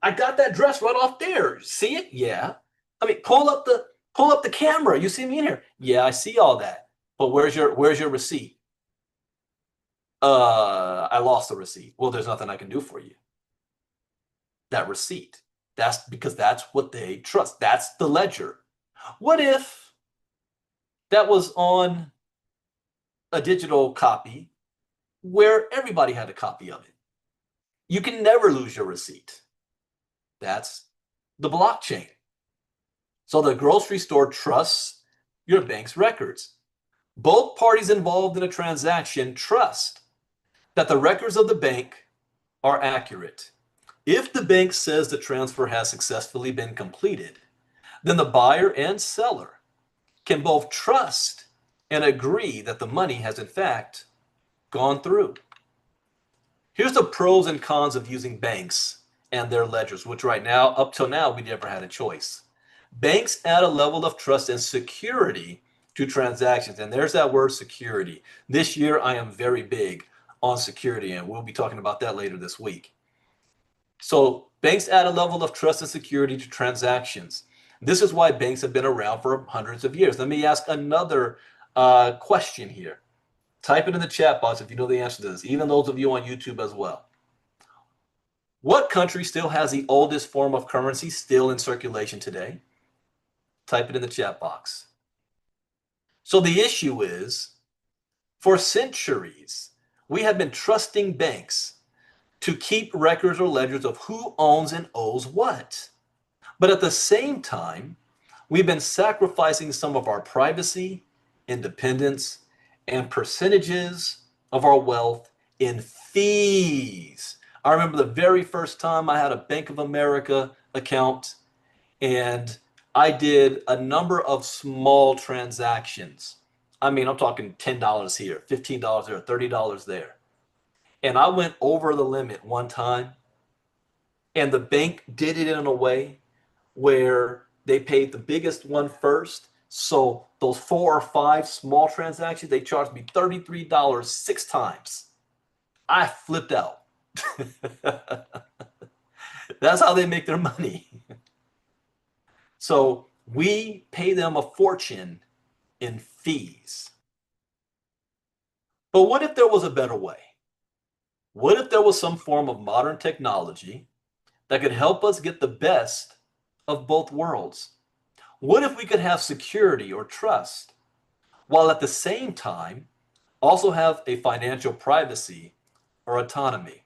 I got that dress right off there. See it? Yeah. I mean, pull up the camera. You see me in here? Yeah, I see all that. But where's your receipt? I lost the receipt. Well, there's nothing I can do for you. That receipt. That's because that's what they trust. That's the ledger. What if that was on a digital copy where everybody had a copy of it? You can never lose your receipt. That's the blockchain. So the grocery store trusts your bank's records. Both parties involved in a transaction trust that the records of the bank are accurate. If the bank says the transfer has successfully been completed, then the buyer and seller can both trust and agree that the money has in fact gone through. Here's the pros and cons of using banks and their ledgers, which right now, up till now, we never had a choice. Banks add a level of trust and security to transactions. And there's that word security. This year, I am very big on security, and we'll be talking about that later this week. So banks add a level of trust and security to transactions. This is why banks have been around for hundreds of years. Let me ask another question here. Type it in the chat box if you know the answer to this, even those of you on YouTube as well. What country still has the oldest form of currency still in circulation today? Type it in the chat box. So the issue is, for centuries, we have been trusting banks to keep records or ledgers of who owns and owes what. But at the same time, we've been sacrificing some of our privacy, independence, and percentages of our wealth in fees. I remember the very first time I had a Bank of America account, and I did a number of small transactions. I mean, I'm talking $10 here, $15 there, $30 there. And I went over the limit one time, and the bank did it in a way where they paid the biggest one first. So those 4 or 5 small transactions, they charged me $33 6 times. I flipped out. That's how they make their money. So we pay them a fortune in fees. But what if there was a better way? What if there was some form of modern technology that could help us get the best of both worlds? What if we could have security or trust, while at the same time also have a financial privacy or autonomy?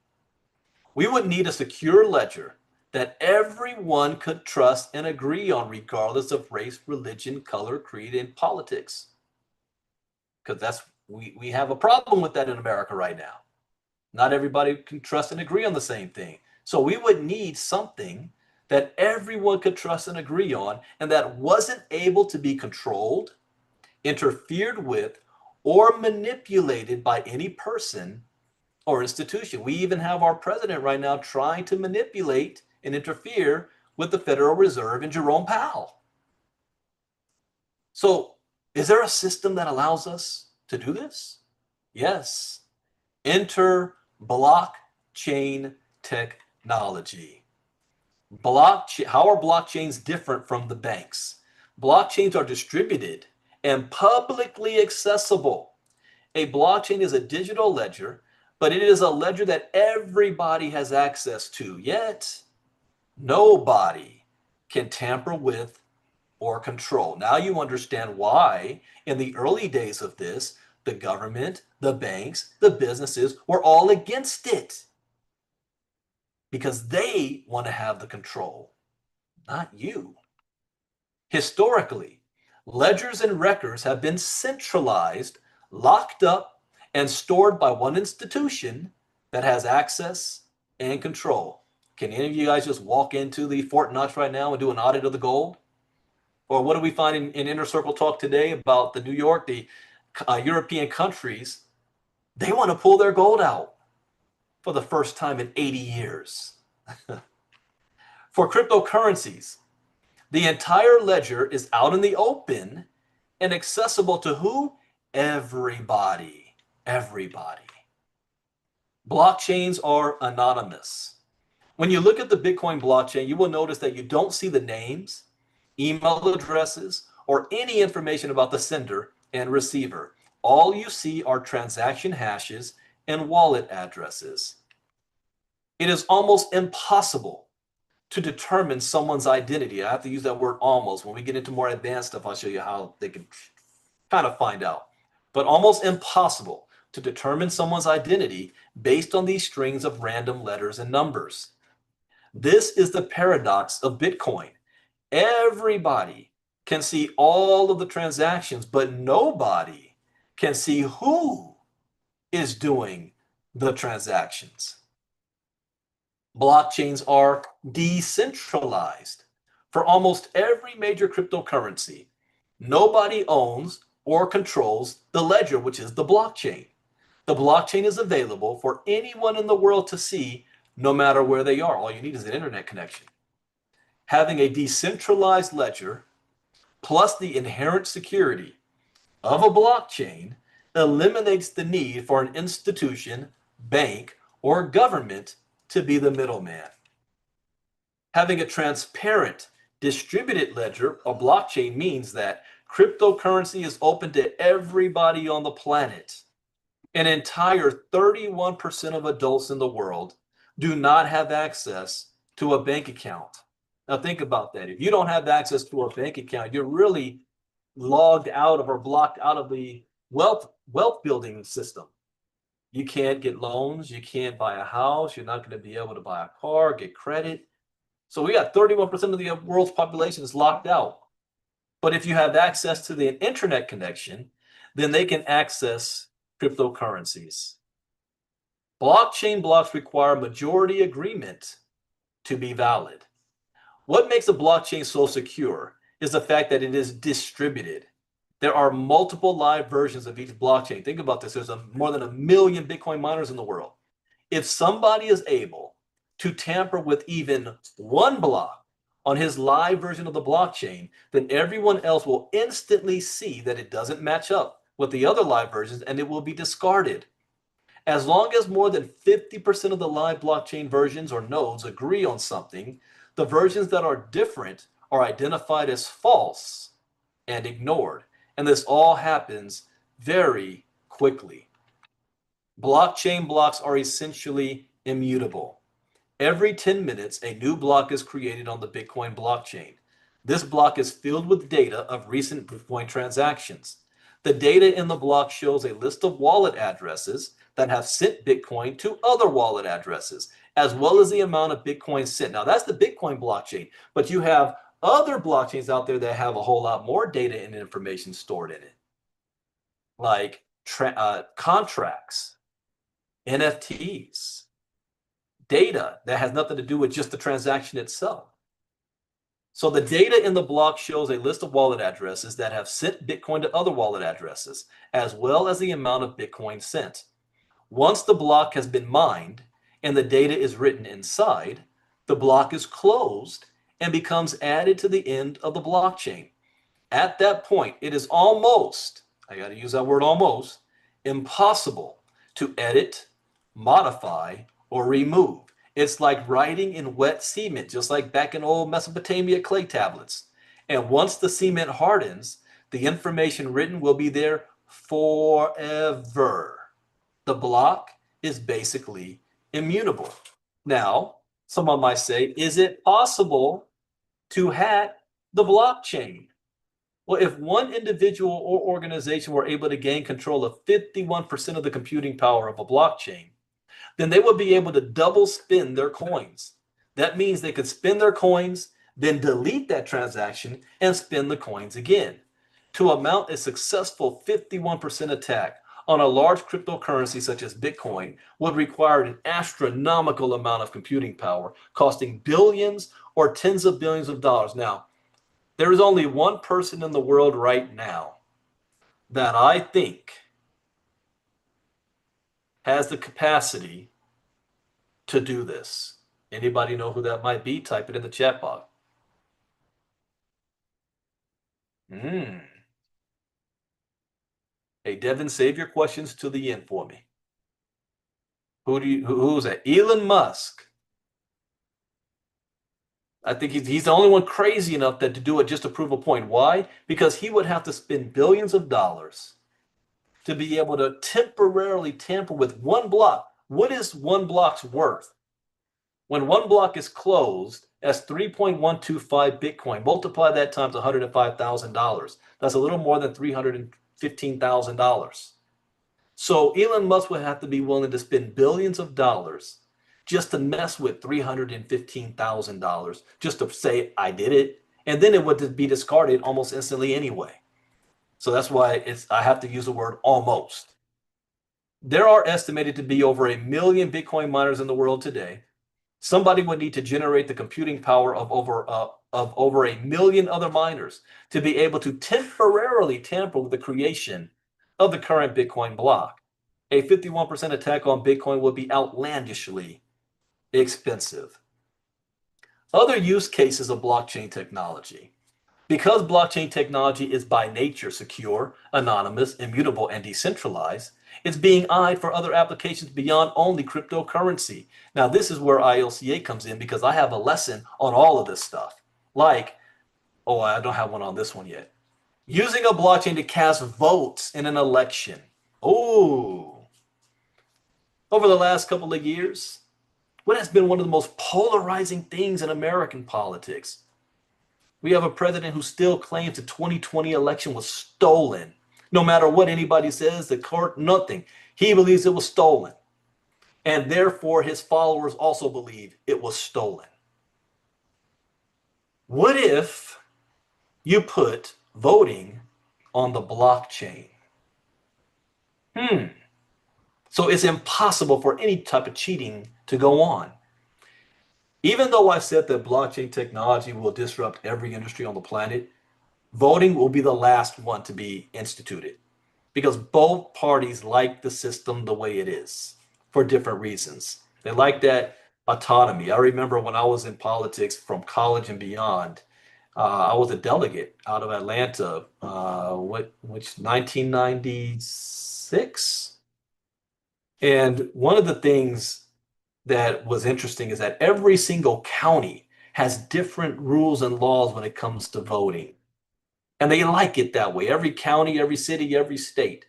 We would need a secure ledger that everyone could trust and agree on, regardless of race, religion, color, creed, and politics. Because we have a problem with that in America right now. Not everybody can trust and agree on the same thing. So we would need something that everyone could trust and agree on, and that wasn't able to be controlled, interfered with, or manipulated by any person or institution. We even have our president right now trying to manipulate and interfere with the Federal Reserve and Jerome Powell. So, is there a system that allows us to do this? Yes. Enter blockchain technology. How are blockchains different from the banks? Blockchains are distributed and publicly accessible. A blockchain is a digital ledger, but it is a ledger that everybody has access to, yet nobody can tamper with or control. Now you understand why, in the early days of this, the government, the banks, the businesses were all against it. Because they want to have the control, not you. Historically, ledgers and records have been centralized, locked up, and stored by one institution that has access and control. Can any of you guys just walk into the Fort Knox right now and do an audit of the gold? Or what do we find in Inner Circle Talk today about the New York, the European countries? They want to pull their gold out for the first time in 80 years. For cryptocurrencies, the entire ledger is out in the open and accessible to who? Everybody. Everybody. Blockchains are anonymous. When you look at the Bitcoin blockchain, you will notice that you don't see the names, email addresses, or any information about the sender and receiver. All you see are transaction hashes and wallet addresses. It is almost impossible to determine someone's identity. I have to use that word almost. When we get into more advanced stuff, I'll show you how they can kind of find out. But almost impossible to determine someone's identity based on these strings of random letters and numbers. This is the paradox of Bitcoin. Everybody can see all of the transactions, but nobody can see who is doing the transactions. Blockchains are decentralized. For almost every major cryptocurrency, nobody owns or controls the ledger, which is the blockchain. The blockchain is available for anyone in the world to see, no matter where they are. All you need is an internet connection. Having a decentralized ledger plus the inherent security of a blockchain eliminates the need for an institution, bank, or government to be the middleman. Having a transparent, distributed ledger, a blockchain, means that cryptocurrency is open to everybody on the planet. An entire 31% of adults in the world do not have access to a bank account. Now think about that. If you don't have access to a bank account, you're really logged out of or blocked out of the wealth building system. You can't get loans, you can't buy a house, you're not going to be able to buy a car, get credit. So we got 31% of the world's population is locked out. But if you have access to the internet connection, then they can access cryptocurrencies. Blockchain blocks require majority agreement to be valid. What makes a blockchain so secure is the fact that it is distributed. There are multiple live versions of each blockchain. Think about this. There's more than 1 million Bitcoin miners in the world. If somebody is able to tamper with even one block on his live version of the blockchain, then everyone else will instantly see that it doesn't match up with the other live versions and it will be discarded. As long as more than 50% of the live blockchain versions or nodes agree on something, the versions that are different are identified as false and ignored. And this all happens very quickly. Blockchain blocks are essentially immutable. Every 10 minutes, a new block is created on the Bitcoin blockchain. This block is filled with data of recent Bitcoin transactions. The data in the block shows a list of wallet addresses that have sent Bitcoin to other wallet addresses, as well as the amount of Bitcoin sent. Now, that's the Bitcoin blockchain, but you have other blockchains out there that have a whole lot more data and information stored in it, like contracts, NFTs, data that has nothing to do with just the transaction itself. So the data in the block shows a list of wallet addresses that have sent Bitcoin to other wallet addresses, as well as the amount of Bitcoin sent. Once the block has been mined and the data is written inside, the block is closed and becomes added to the end of the blockchain. At that point, it is almost, I got to use that word almost, impossible to edit, modify, or remove. It's like writing in wet cement, just like back in old Mesopotamia clay tablets. And once the cement hardens, the information written will be there forever. The block is basically immutable. Now, someone might say, is it possible to hack the blockchain? Well, if one individual or organization were able to gain control of 51% of the computing power of a blockchain, then they would be able to double spend their coins. That means they could spend their coins, then delete that transaction and spend the coins again. To amount a successful 51% attack on a large cryptocurrency such as Bitcoin would require an astronomical amount of computing power, costing billions or tens of billions of dollars. Now, there is only one person in the world right now that I think has the capacity to do this. Anybody know who that might be? Type it in the chat box. Hey, Devin, save your questions to the end for me. Who's that? Elon Musk. I think he's the only one crazy enough to do it just to prove a point. Why? Because he would have to spend billions of dollars to be able to temporarily tamper with one block. What is one block's worth? When one block is closed, that's 3.125 Bitcoin. Multiply that times $105,000. That's a little more than $315,000. So Elon Musk would have to be willing to spend billions of dollars just to mess with $315,000, just to say, I did it. And then it would be discarded almost instantly anyway. So that's why I have to use the word almost. There are estimated to be over 1 million Bitcoin miners in the world today. Somebody would need to generate the computing power of over 1 million other miners to be able to temporarily tamper with the creation of the current Bitcoin block. A 51% attack on Bitcoin would be outlandishly expensive. Other use cases of blockchain technology. Because blockchain technology is by nature secure, anonymous, immutable, and decentralized, it's being eyed for other applications beyond only cryptocurrency. Now, this is where ILCA comes in because I have a lesson on all of this stuff. Like, oh, I don't have one on this one yet. Using a blockchain to cast votes in an election. Oh, over the last couple of years, what has been one of the most polarizing things in American politics? We have a president who still claims the 2020 election was stolen. No matter what anybody says, the court, nothing. He believes it was stolen. And therefore, his followers also believe it was stolen. What if you put voting on the blockchain? So it's impossible for any type of cheating to go on. Even though I said that blockchain technology will disrupt every industry on the planet, voting will be the last one to be instituted because both parties like the system the way it is for different reasons. They like that autonomy. I remember when I was in politics from college and beyond, I was a delegate out of Atlanta, which 1996. And one of the things that was interesting is that every single county has different rules and laws when it comes to voting. And they like it that way. Every county, every city, every state.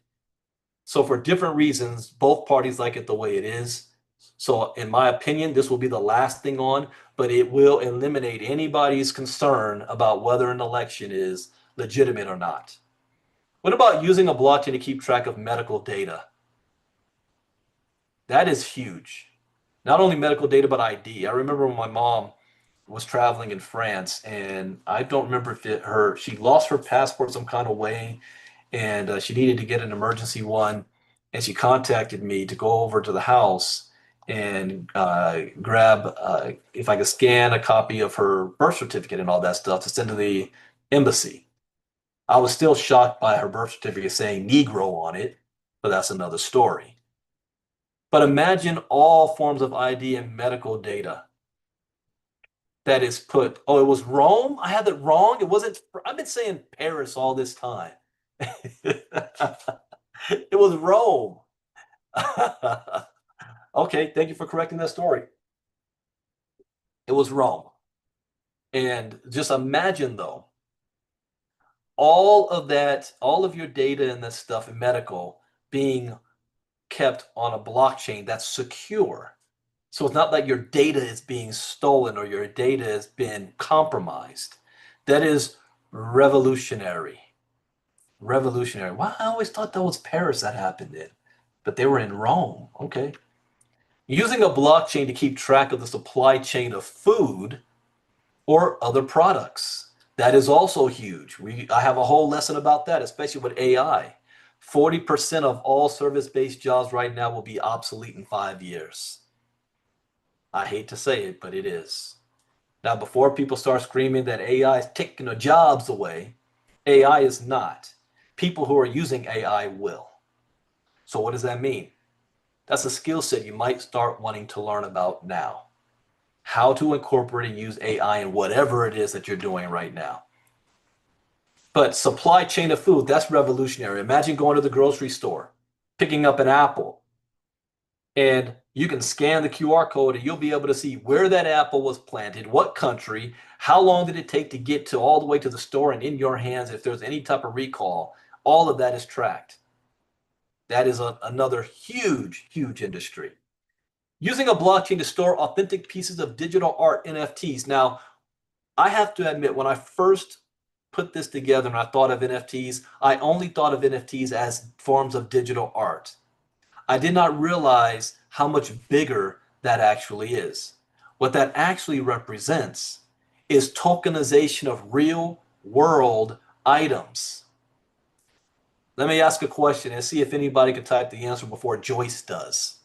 So for different reasons, both parties like it the way it is. So in my opinion, this will be the last thing on, but it will eliminate anybody's concern about whether an election is legitimate or not. What about using a blockchain to keep track of medical data? That is huge. Not only medical data, but ID. I remember when my mom was traveling in France, and I don't remember if she lost her passport some kind of way, and she needed to get an emergency one, and she contacted me to go over to the house and grab, if I could scan a copy of her birth certificate and all that stuff to send to the embassy. I was still shocked by her birth certificate saying Negro on it, but that's another story. But imagine all forms of ID and medical data that is put. Oh, it was Rome? I had it wrong. It wasn't. I've been saying Paris all this time. It was Rome. Okay, thank you for correcting that story. It was Rome. And just imagine, though, all of that, all of your data and this stuff in medical being kept on a blockchain that's secure. So it's not like your data is being stolen or your data has been compromised. That is revolutionary. Revolutionary. Well, I always thought that was Paris that happened in, but they were in Rome. Okay. Using a blockchain to keep track of the supply chain of food or other products. That is also huge. I have a whole lesson about that, especially with AI. 40% of all service-based jobs right now will be obsolete in 5 years. I hate to say it, but it is. Now, before people start screaming that AI is taking the jobs away, AI is not. People who are using AI will. So what does that mean? That's a skill set you might start wanting to learn about now. How to incorporate and use AI in whatever it is that you're doing right now. But supply chain of food, that's revolutionary. Imagine going to the grocery store, picking up an apple, and you can scan the QR code and you'll be able to see where that apple was planted, what country, how long did it take to get to all the way to the store and in your hands if there's any type of recall. All of that is tracked. That is another huge, huge industry. Using a blockchain to store authentic pieces of digital art, NFTs. Now, I have to admit, when I first put this together and I thought of NFTs, I only thought of NFTs as forms of digital art. I did not realize how much bigger that actually is. What that actually represents is tokenization of real world items. Let me ask a question and see if anybody can type the answer before Joyce does.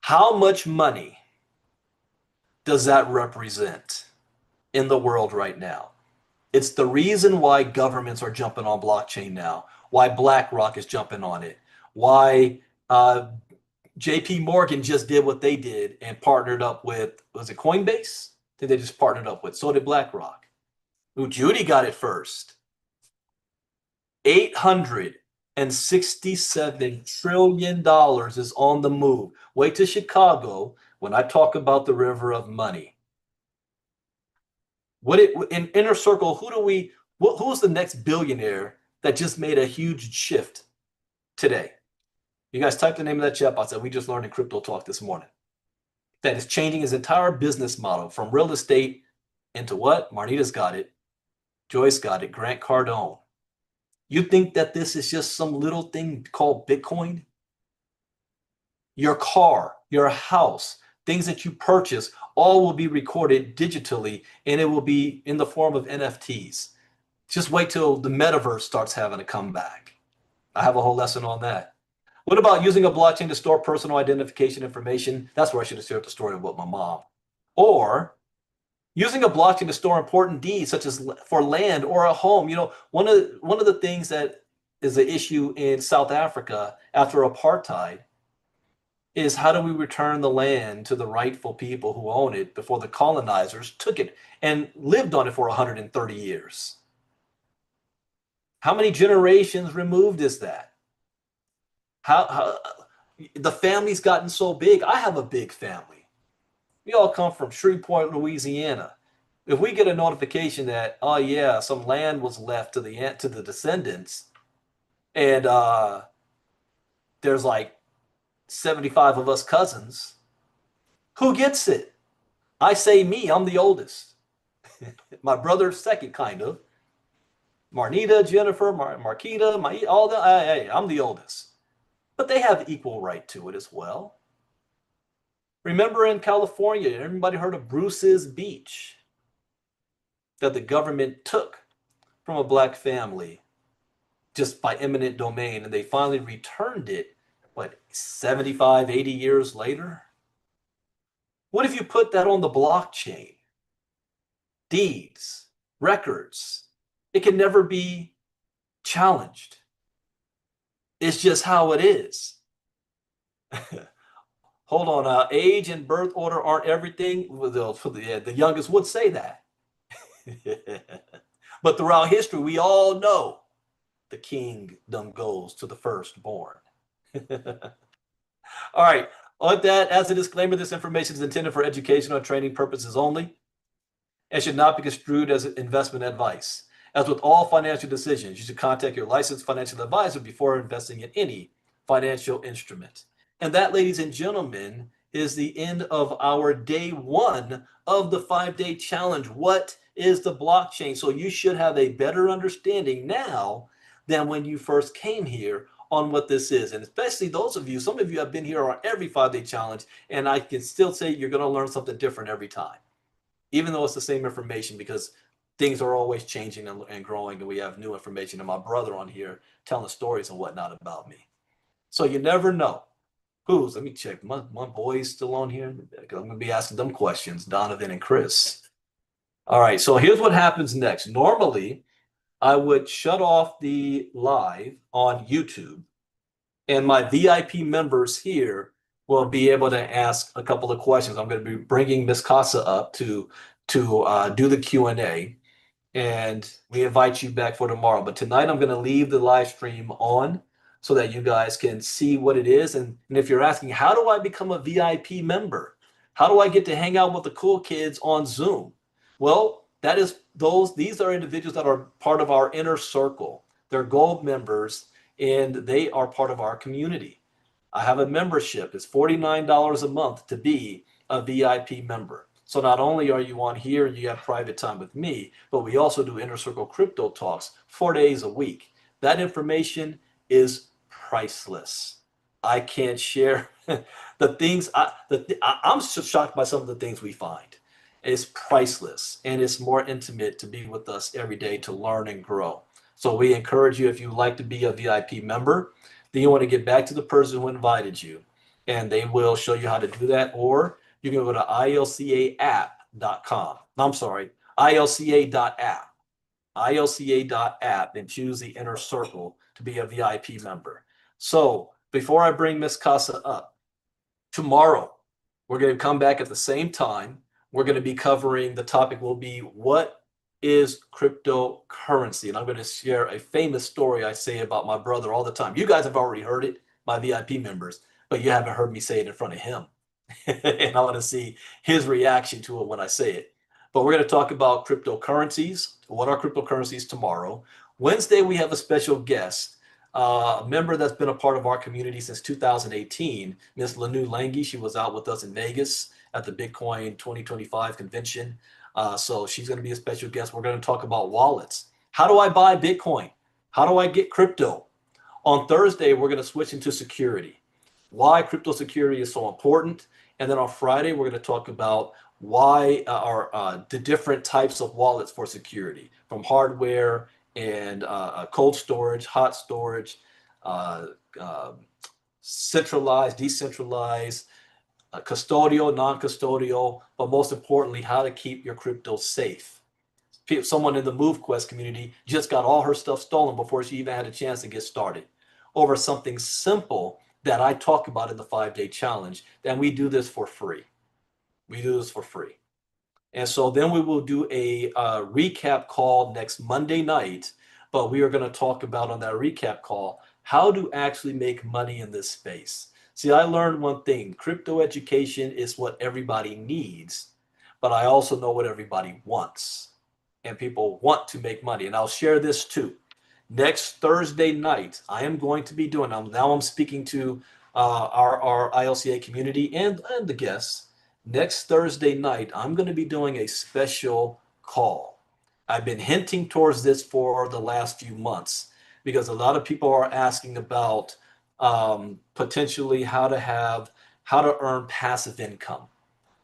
How much money does that represent in the world right now? It's the reason why governments are jumping on blockchain now, why BlackRock is jumping on it, why JP Morgan just did what they did and partnered up with, was it Coinbase? That they just partnered up with. So did BlackRock. Ooh, Judy got it first. $867 trillion is on the move. Wait to Chicago when I talk about the river of money. In inner circle, who's the next billionaire that just made a huge shift today? You guys type the name of that chat box that we just learned in Crypto Talk this morning. That is changing his entire business model from real estate into what? Marnita's got it. Joyce got it. Grant Cardone. You think that this is just some little thing called Bitcoin? Your car, your house, things that you purchase, all will be recorded digitally and it will be in the form of NFTs. Just wait till the metaverse starts having a comeback. I have a whole lesson on that. What about using a blockchain to store personal identification information? That's where I should have shared the story about my mom. Or using a blockchain to store important deeds, such as for land or a home. You know, one of the things that is an issue in South Africa after apartheid is how do we return the land to the rightful people who own it before the colonizers took it and lived on it for 130 years? How many generations removed is that? How the family's gotten so big. I have a big family. We all come from Shreveport, Louisiana. If we get a notification that, oh yeah, some land was left to the descendants, and there's like 75 of us cousins, who gets it? I say me. I'm the oldest. My brother's second, kind of. Marnita, Jennifer, Marquita, I'm the oldest. But they have equal right to it as well. Remember in California, everybody heard of Bruce's Beach that the government took from a black family just by eminent domain, and they finally returned it what, 75, 80 years later? What if you put that on the blockchain? Deeds, records. It can never be challenged. It's just how it is. Hold on, age and birth order aren't everything. Well, the youngest would say that. But throughout history, we all know the kingdom goes to the firstborn. All right. On that, as a disclaimer, this information is intended for educational and training purposes only and should not be construed as investment advice. As with all financial decisions, you should contact your licensed financial advisor before investing in any financial instrument. And that, ladies and gentlemen, is the end of our day one of the 5-day challenge. What is the blockchain? So you should have a better understanding now than when you first came here on what this is. And especially those of you, some of you have been here on every 5-day challenge, and I can still say you're going to learn something different every time, even though it's the same information, because things are always changing and growing, and we have new information. And my brother on here telling stories and whatnot about me. So you never know. Let me check. My boys still on here? I'm going to be asking them questions, Donovan and Chris. All right, so here's what happens next. Normally, I would shut off the live on YouTube, and my VIP members here will be able to ask a couple of questions. I'm going to be bringing Miss Casa up to do the Q&A, and we invite you back for tomorrow. But tonight I'm going to leave the live stream on so that you guys can see what it is. And if you're asking, how do I become a VIP member? How do I get to hang out with the cool kids on Zoom? Well, these are individuals that are part of our inner circle. They're gold members, and they are part of our community. I have a membership. It's $49 a month to be a VIP member. So not only are you on here and you have private time with me, but we also do Inner Circle Crypto Talks 4 days a week. That information is priceless. I can't share the things. I'm shocked by some of the things we find. It's priceless, and it's more intimate to be with us every day to learn and grow. So we encourage you, if you like to be a VIP member, then you want to get back to the person who invited you, and they will show you how to do that. Or you can go to ilcaapp.com. I'm sorry, ilca.app. ilca.app, and choose the inner circle to be a VIP member. So before I bring Miss Casa up, tomorrow we're going to come back at the same time. We're going to be covering, the topic will be, what is cryptocurrency? And I'm going to share a famous story I say about my brother all the time. You guys have already heard it, my VIP members, but you haven't heard me say it in front of him. And I want to see his reaction to it when I say it. But we're going to talk about cryptocurrencies. What are cryptocurrencies tomorrow? Wednesday, we have a special guest, a member that's been a part of our community since 2018, Miss Lanu Langi. She was out with us in Vegas at the Bitcoin 2025 convention. So she's going to be a special guest. We're going to talk about wallets. How do I buy Bitcoin? How do I get crypto? On Thursday, we're going to switch into security, why crypto security is so important. And then on Friday, we're going to talk about why the different types of wallets for security, from hardware and cold storage, hot storage, centralized, decentralized, custodial, non-custodial, but most importantly, how to keep your crypto safe. Someone in the MoveQuest community just got all her stuff stolen before she even had a chance to get started over something simple that I talk about in the 5-day challenge. And we do this for free. We do this for free. And so then we will do a recap call next Monday night, but we are going to talk about on that recap call how to actually make money in this space. See, I learned one thing. Crypto education is what everybody needs, but I also know what everybody wants. And people want to make money. And I'll share this too. Next Thursday night, I am going to be doing, now I'm speaking to our ILCA community and the guests. Next Thursday night, I'm going to be doing a special call. I've been hinting towards this for the last few months because a lot of people are asking about potentially how to earn passive income,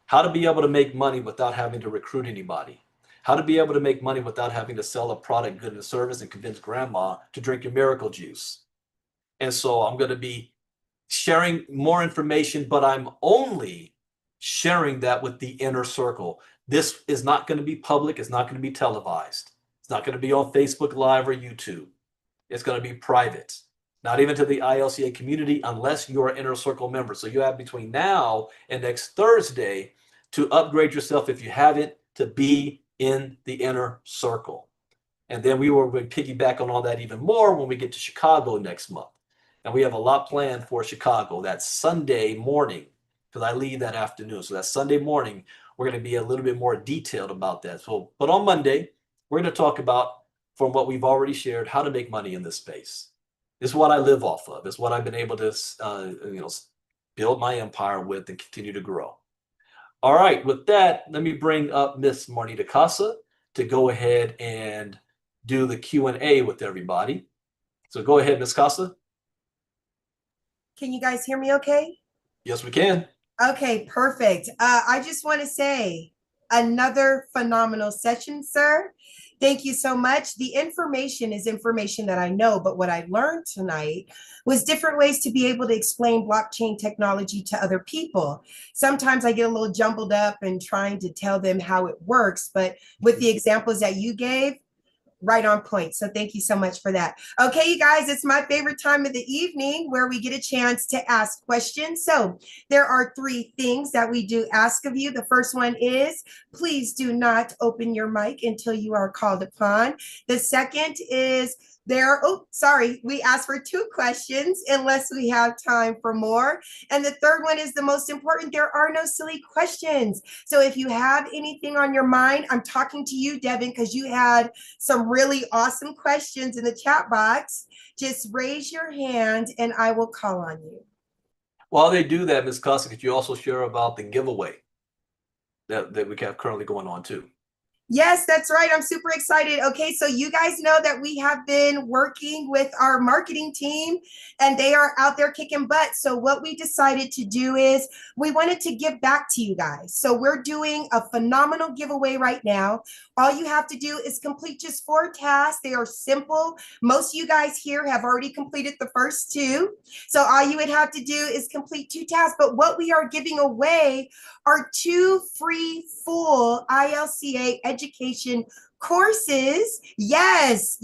how to be able to make money without having to recruit anybody, how to be able to make money without having to sell a product, good, and service and convince grandma to drink your miracle juice. And so I'm going to be sharing more information, but I'm only sharing that with the inner circle. This is not going to be public. It's not going to be televised. It's not going to be on Facebook Live or YouTube. It's going to be private, not even to the ILCA community unless you're an inner circle member. So you have between now and next Thursday to upgrade yourself, if you haven't, to be in the inner circle. And then we will piggyback on all that even more when we get to Chicago next month. And we have a lot planned for Chicago. That's Sunday morning, because I leave that afternoon. So that Sunday morning, we're going to be a little bit more detailed about that. So, but on Monday, we're going to talk about, from what we've already shared, how to make money in this space. This is what I live off of. It's what I've been able to, build my empire with and continue to grow. All right, with that, let me bring up Miss Marnita Casa to go ahead and do the Q&A with everybody. So go ahead, Miss Casa. Can you guys hear me okay? Yes, we can. Okay, perfect. I just want to say another phenomenal session, sir. Thank you so much. The information is information that I know, but what I learned tonight was different ways to be able to explain blockchain technology to other people. Sometimes I get a little jumbled up in trying to tell them how it works, but with the examples that you gave, right on point. So thank you so much for that. Okay, you guys, it's my favorite time of the evening where we get a chance to ask questions. So there are three things that we do ask of you. The first one is, please do not open your mic until you are called upon. The second is, we asked for two questions unless we have time for more. And the third one is the most important. There are no silly questions. So if you have anything on your mind, I'm talking to you, Devin, because you had some really awesome questions in the chat box. Just raise your hand and I will call on you. While they do that, Ms. Casa, could you also share about the giveaway that we have currently going on too? Yes, that's right. I'm super excited. Okay, so you guys know that we have been working with our marketing team and they are out there kicking butt. So what we decided to do is we wanted to give back to you guys. So we're doing a phenomenal giveaway right now. All you have to do is complete just 4 tasks. They are simple. Most of you guys here have already completed the first 2. So all you would have to do is complete 2 tasks. But what we are giving away are 2 free full ILCA education courses. Yes,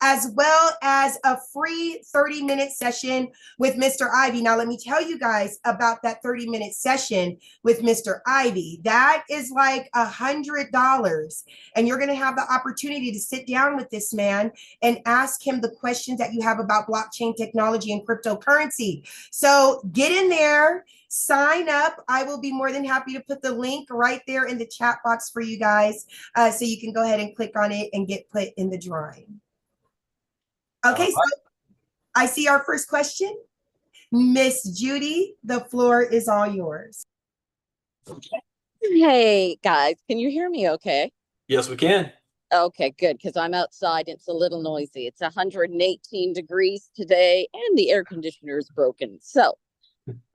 as well as a free 30-minute session with Mr. Ivey. Now, let me tell you guys about that 30-minute session with Mr. Ivey. That is like $100. And you're going to have the opportunity to sit down with this man and ask him the questions that you have about blockchain technology and cryptocurrency. So get in there. Sign up. I will be more than happy to put the link right there in the chat box for you guys, so you can go ahead and click on it and get put in the drawing. Okay, so I see our first question. Miss Judy, the floor is all yours. Hey guys, can you hear me okay? Yes, we can. Okay, good, because I'm outside. It's a little noisy. It's 118 degrees today and the air conditioner is broken. So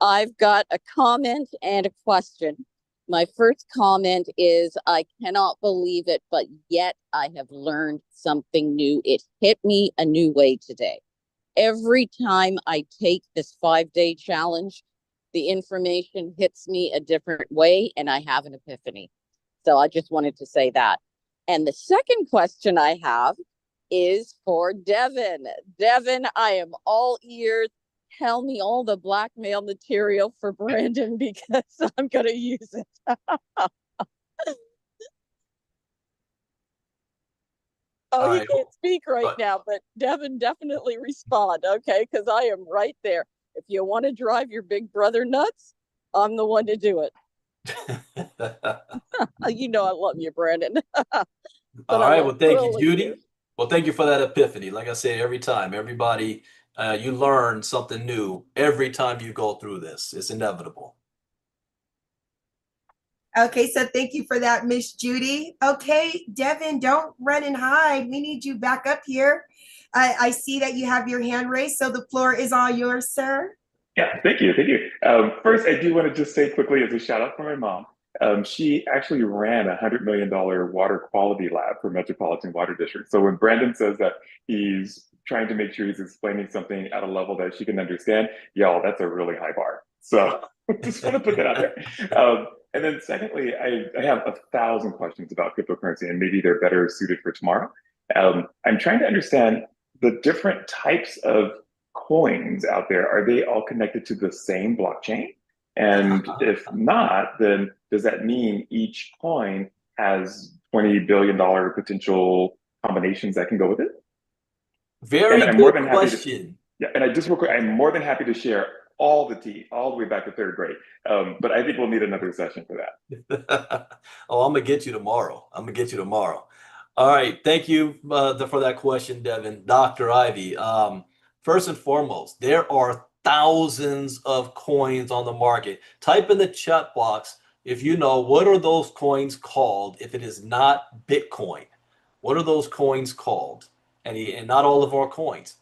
I've got a comment and a question. My first comment is, I cannot believe it, but yet I have learned something new. It hit me a new way today. Every time I take this 5-day challenge, the information hits me a different way and I have an epiphany. So I just wanted to say that. And the second question I have is for Devin. Devin, I am all ears. Tell me all the blackmail material for Brandon because I'm going to use it. Oh, he can't speak right now, but Devin, definitely respond, okay? Because I am right there. If you want to drive your big brother nuts, I'm the one to do it. You know I love you, Brandon. All right. Well, thank you, Judy. Well, thank you for that epiphany. Like I said, every time, everybody, you learn something new every time you go through this. It's inevitable. Okay, so thank you for that, Miss Judy. Okay, Devin, don't run and hide. We need you back up here. I see that you have your hand raised, so the floor is all yours, sir. Yeah, thank you, thank you. First, I do want to just say quickly as a shout out for my mom. She actually ran a $100 million water quality lab for Metropolitan Water District. So when Brandon says that he's trying to make sure he's explaining something at a level that she can understand, y'all, that's a really high bar. So just want to put that out there. And then secondly, I have 1,000 questions about cryptocurrency, and maybe they're better suited for tomorrow. I'm trying to understand the different types of coins out there. Are they all connected to the same blockchain? And if not, then does that mean each coin has $20 billion potential combinations that can go with it? Very And I'm more good than happy to, question. yeah, and I just real quick, I'm more than happy to share all the tea, all the way back to third grade. But I think we'll need another session for that. Oh, I'm gonna get you tomorrow. I'm gonna get you tomorrow. All right, thank you for that question, Devin. Dr. Ivy. First and foremost, there are thousands of coins on the market. Type in the chat box if you know what are those coins called if it is not Bitcoin. What are those coins called? And not all of our coins.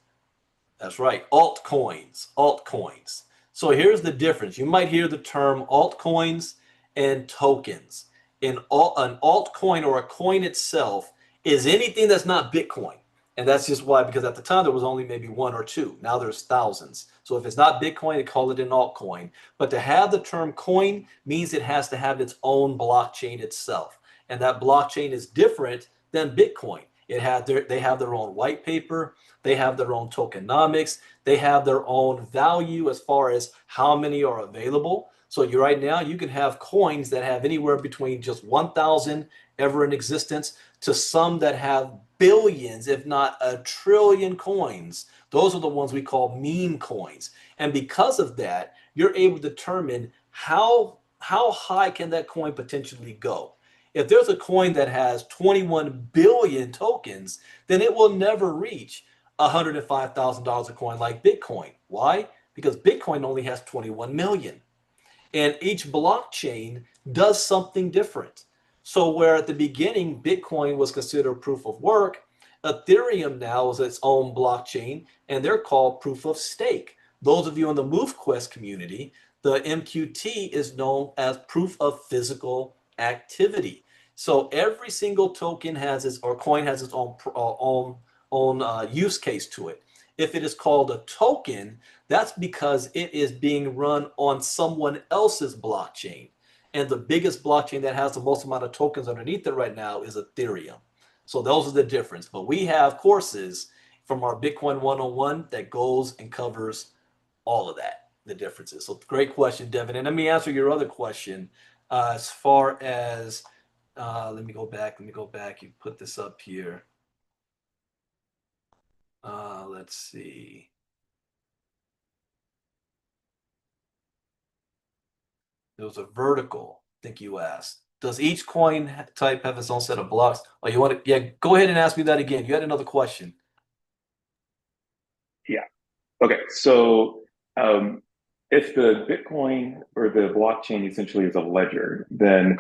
That's right, altcoins, altcoins. So here's the difference. You might hear the term altcoins and tokens. An altcoin or a coin itself is anything that's not Bitcoin. And that's just why, because at the time there was only maybe one or two. Now there's thousands. So if it's not Bitcoin, they call it an altcoin. But to have the term coin means it has to have its own blockchain itself. And that blockchain is different than Bitcoin. They have their own white paper. They have their own tokenomics. They have their own value as far as how many are available. So right now you can have coins that have anywhere between just 1,000 ever in existence to some that have billions, if not a trillion coins. Those are the ones we call meme coins. And because of that, you're able to determine how high can that coin potentially go. If there's a coin that has 21 billion tokens, then it will never reach $105,000 a coin like Bitcoin. Why? Because Bitcoin only has 21 million. And each blockchain does something different. So where at the beginning Bitcoin was considered proof of work, Ethereum now is its own blockchain, and they're called proof of stake. Those of you in the MoveQuest community, the MQT is known as proof of physical activity. So every single token has its or coin has its own use case to it. If it is called a token, that's because it is being run on someone else's blockchain. And the biggest blockchain that has the most amount of tokens underneath it right now is Ethereum. So those are the difference. But we have courses from our Bitcoin 101 that goes and covers all of that, the differences. So great question, Devin. And let me answer your other question as far as, let me go back. You put this up here. Let's see. There was a vertical, I think you asked. Does each coin type have its own set of blocks? Oh, you want to, yeah, go ahead and ask me that again. You had another question. Yeah. Okay. So if the Bitcoin or the blockchain essentially is a ledger, then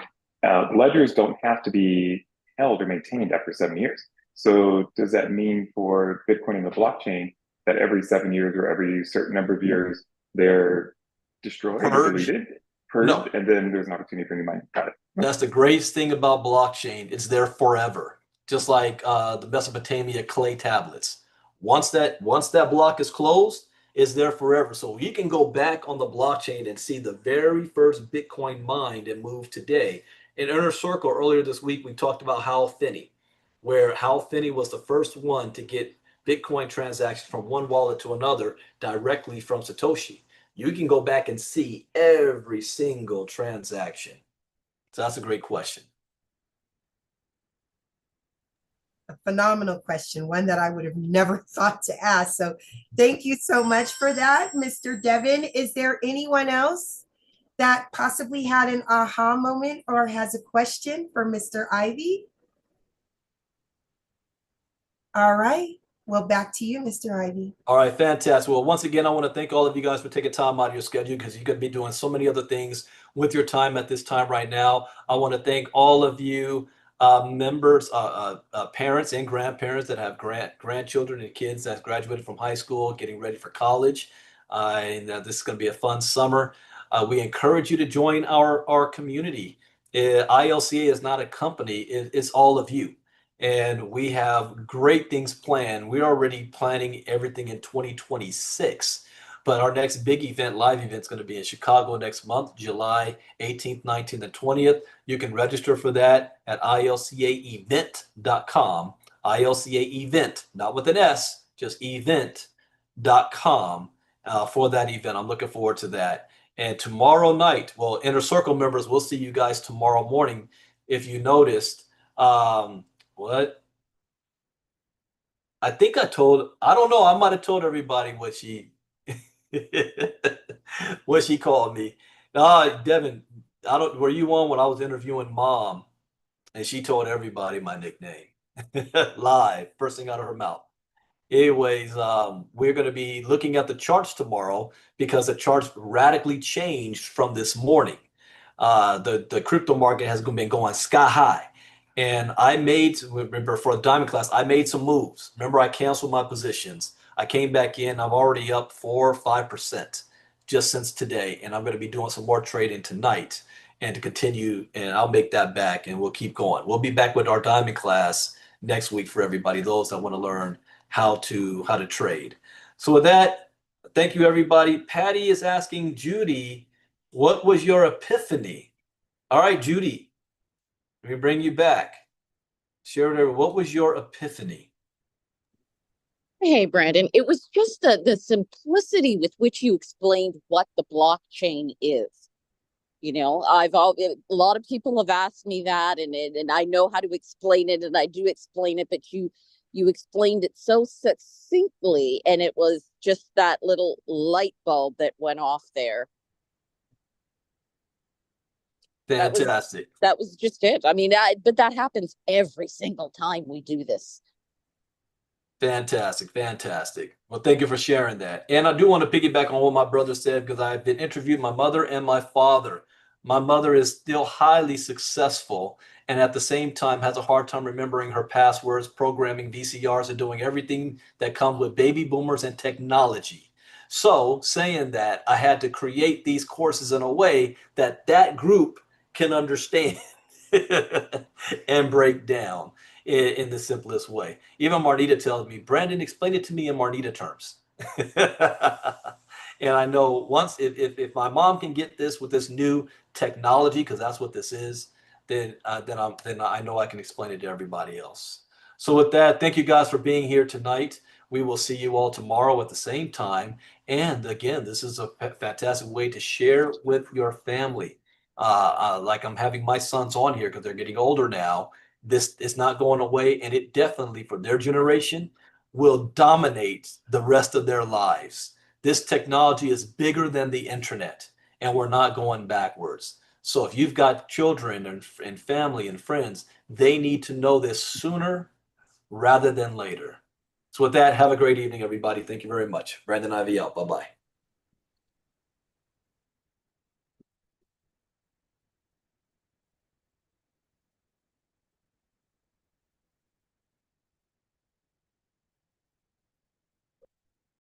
ledgers don't have to be held or maintained after 7 years. So does that mean for Bitcoin and the blockchain that every 7 years or every certain number of years they're destroyed or deleted, purged, No. and then there's an opportunity for new mining? Got it. That's the greatest thing about blockchain. It's there forever, just like the Mesopotamia clay tablets. Once that block is closed, it's there forever. So you can go back on the blockchain and see the very first Bitcoin mined and moved today. In Inner Circle earlier this week, we talked about Hal Finney, where Hal Finney was the first one to get Bitcoin transactions from one wallet to another directly from Satoshi. You can go back and see every single transaction. So that's a great question. A phenomenal question, one that I would have never thought to ask. So thank you so much for that, Mr. Devin. Is there anyone else that possibly had an aha moment or has a question for Mr. Ivey? All right. Well, back to you, Mr. Ivey. All right, fantastic. Well, once again, I want to thank all of you guys for taking time out of your schedule because you could be doing so many other things with your time at this time right now. I want to thank all of you members, parents and grandparents that have grandchildren and kids that graduated from high school, getting ready for college. And this is going to be a fun summer. We encourage you to join our community. ILCA is not a company, it's all of you. and we have great things planned. We're already planning everything in 2026. But our next big event, live event, is going to be in Chicago next month, July 18th, 19th, and 20th. You can register for that at ilcaevent.com. ILCA event, not with an S, just event.com for that event. I'm looking forward to that. And tomorrow night, well, Inner Circle members, we'll see you guys tomorrow morning. If you noticed, what? I think I don't know, I might have told everybody what she what she called me. Devin, were you on when I was interviewing Mom and she told everybody my nickname live, first thing out of her mouth. Anyways, we're going to be looking at the charts tomorrow because the charts radically changed from this morning. The crypto market has been going sky high. And remember, for a diamond class, I made some moves. Remember, I canceled my positions. I came back in. I'm already up 4 or 5% just since today. And I'm going to be doing some more trading tonight and to continue. And I'll make that back and we'll keep going. We'll be back with our diamond class next week for everybody, those that want to learn how to trade. So with that, thank you, everybody. Patty is asking Judy, what was your epiphany? All right, Judy, let me bring you back. Share what was your epiphany? Hey, Brandon, it was just the simplicity with which you explained what the blockchain is. You know, a lot of people have asked me that, and I know how to explain it, and I do explain it, but you explained it so succinctly, and it was just that little light bulb that went off there. Fantastic. That was just it. I mean, but that happens every single time we do this. Fantastic, fantastic. Well, thank you for sharing that. And I do want to piggyback on what my brother said because I've been interviewed my mother and my father. My mother is still highly successful and at the same time has a hard time remembering her passwords, programming VCRs, and doing everything that comes with baby boomers and technology. So, saying that, I had to create these courses in a way that that group can understand and break down in the simplest way. Even Marnita tells me, Brandon, explain it to me in Marnita terms. And I know once if my mom can get this with this new technology, because that's what this is, then I know I can explain it to everybody else. So with that, thank you guys for being here tonight. We will see you all tomorrow at the same time. And again, this is a fantastic way to share with your family. Like I'm having my sons on here because they're getting older now. This is not going away, and it definitely, for their generation, will dominate the rest of their lives. This technology is bigger than the internet, and we're not going backwards. So if you've got children and family and friends, they need to know this sooner rather than later. So with that, have a great evening, everybody. Thank you very much. Brandon Ivey out. Bye-bye.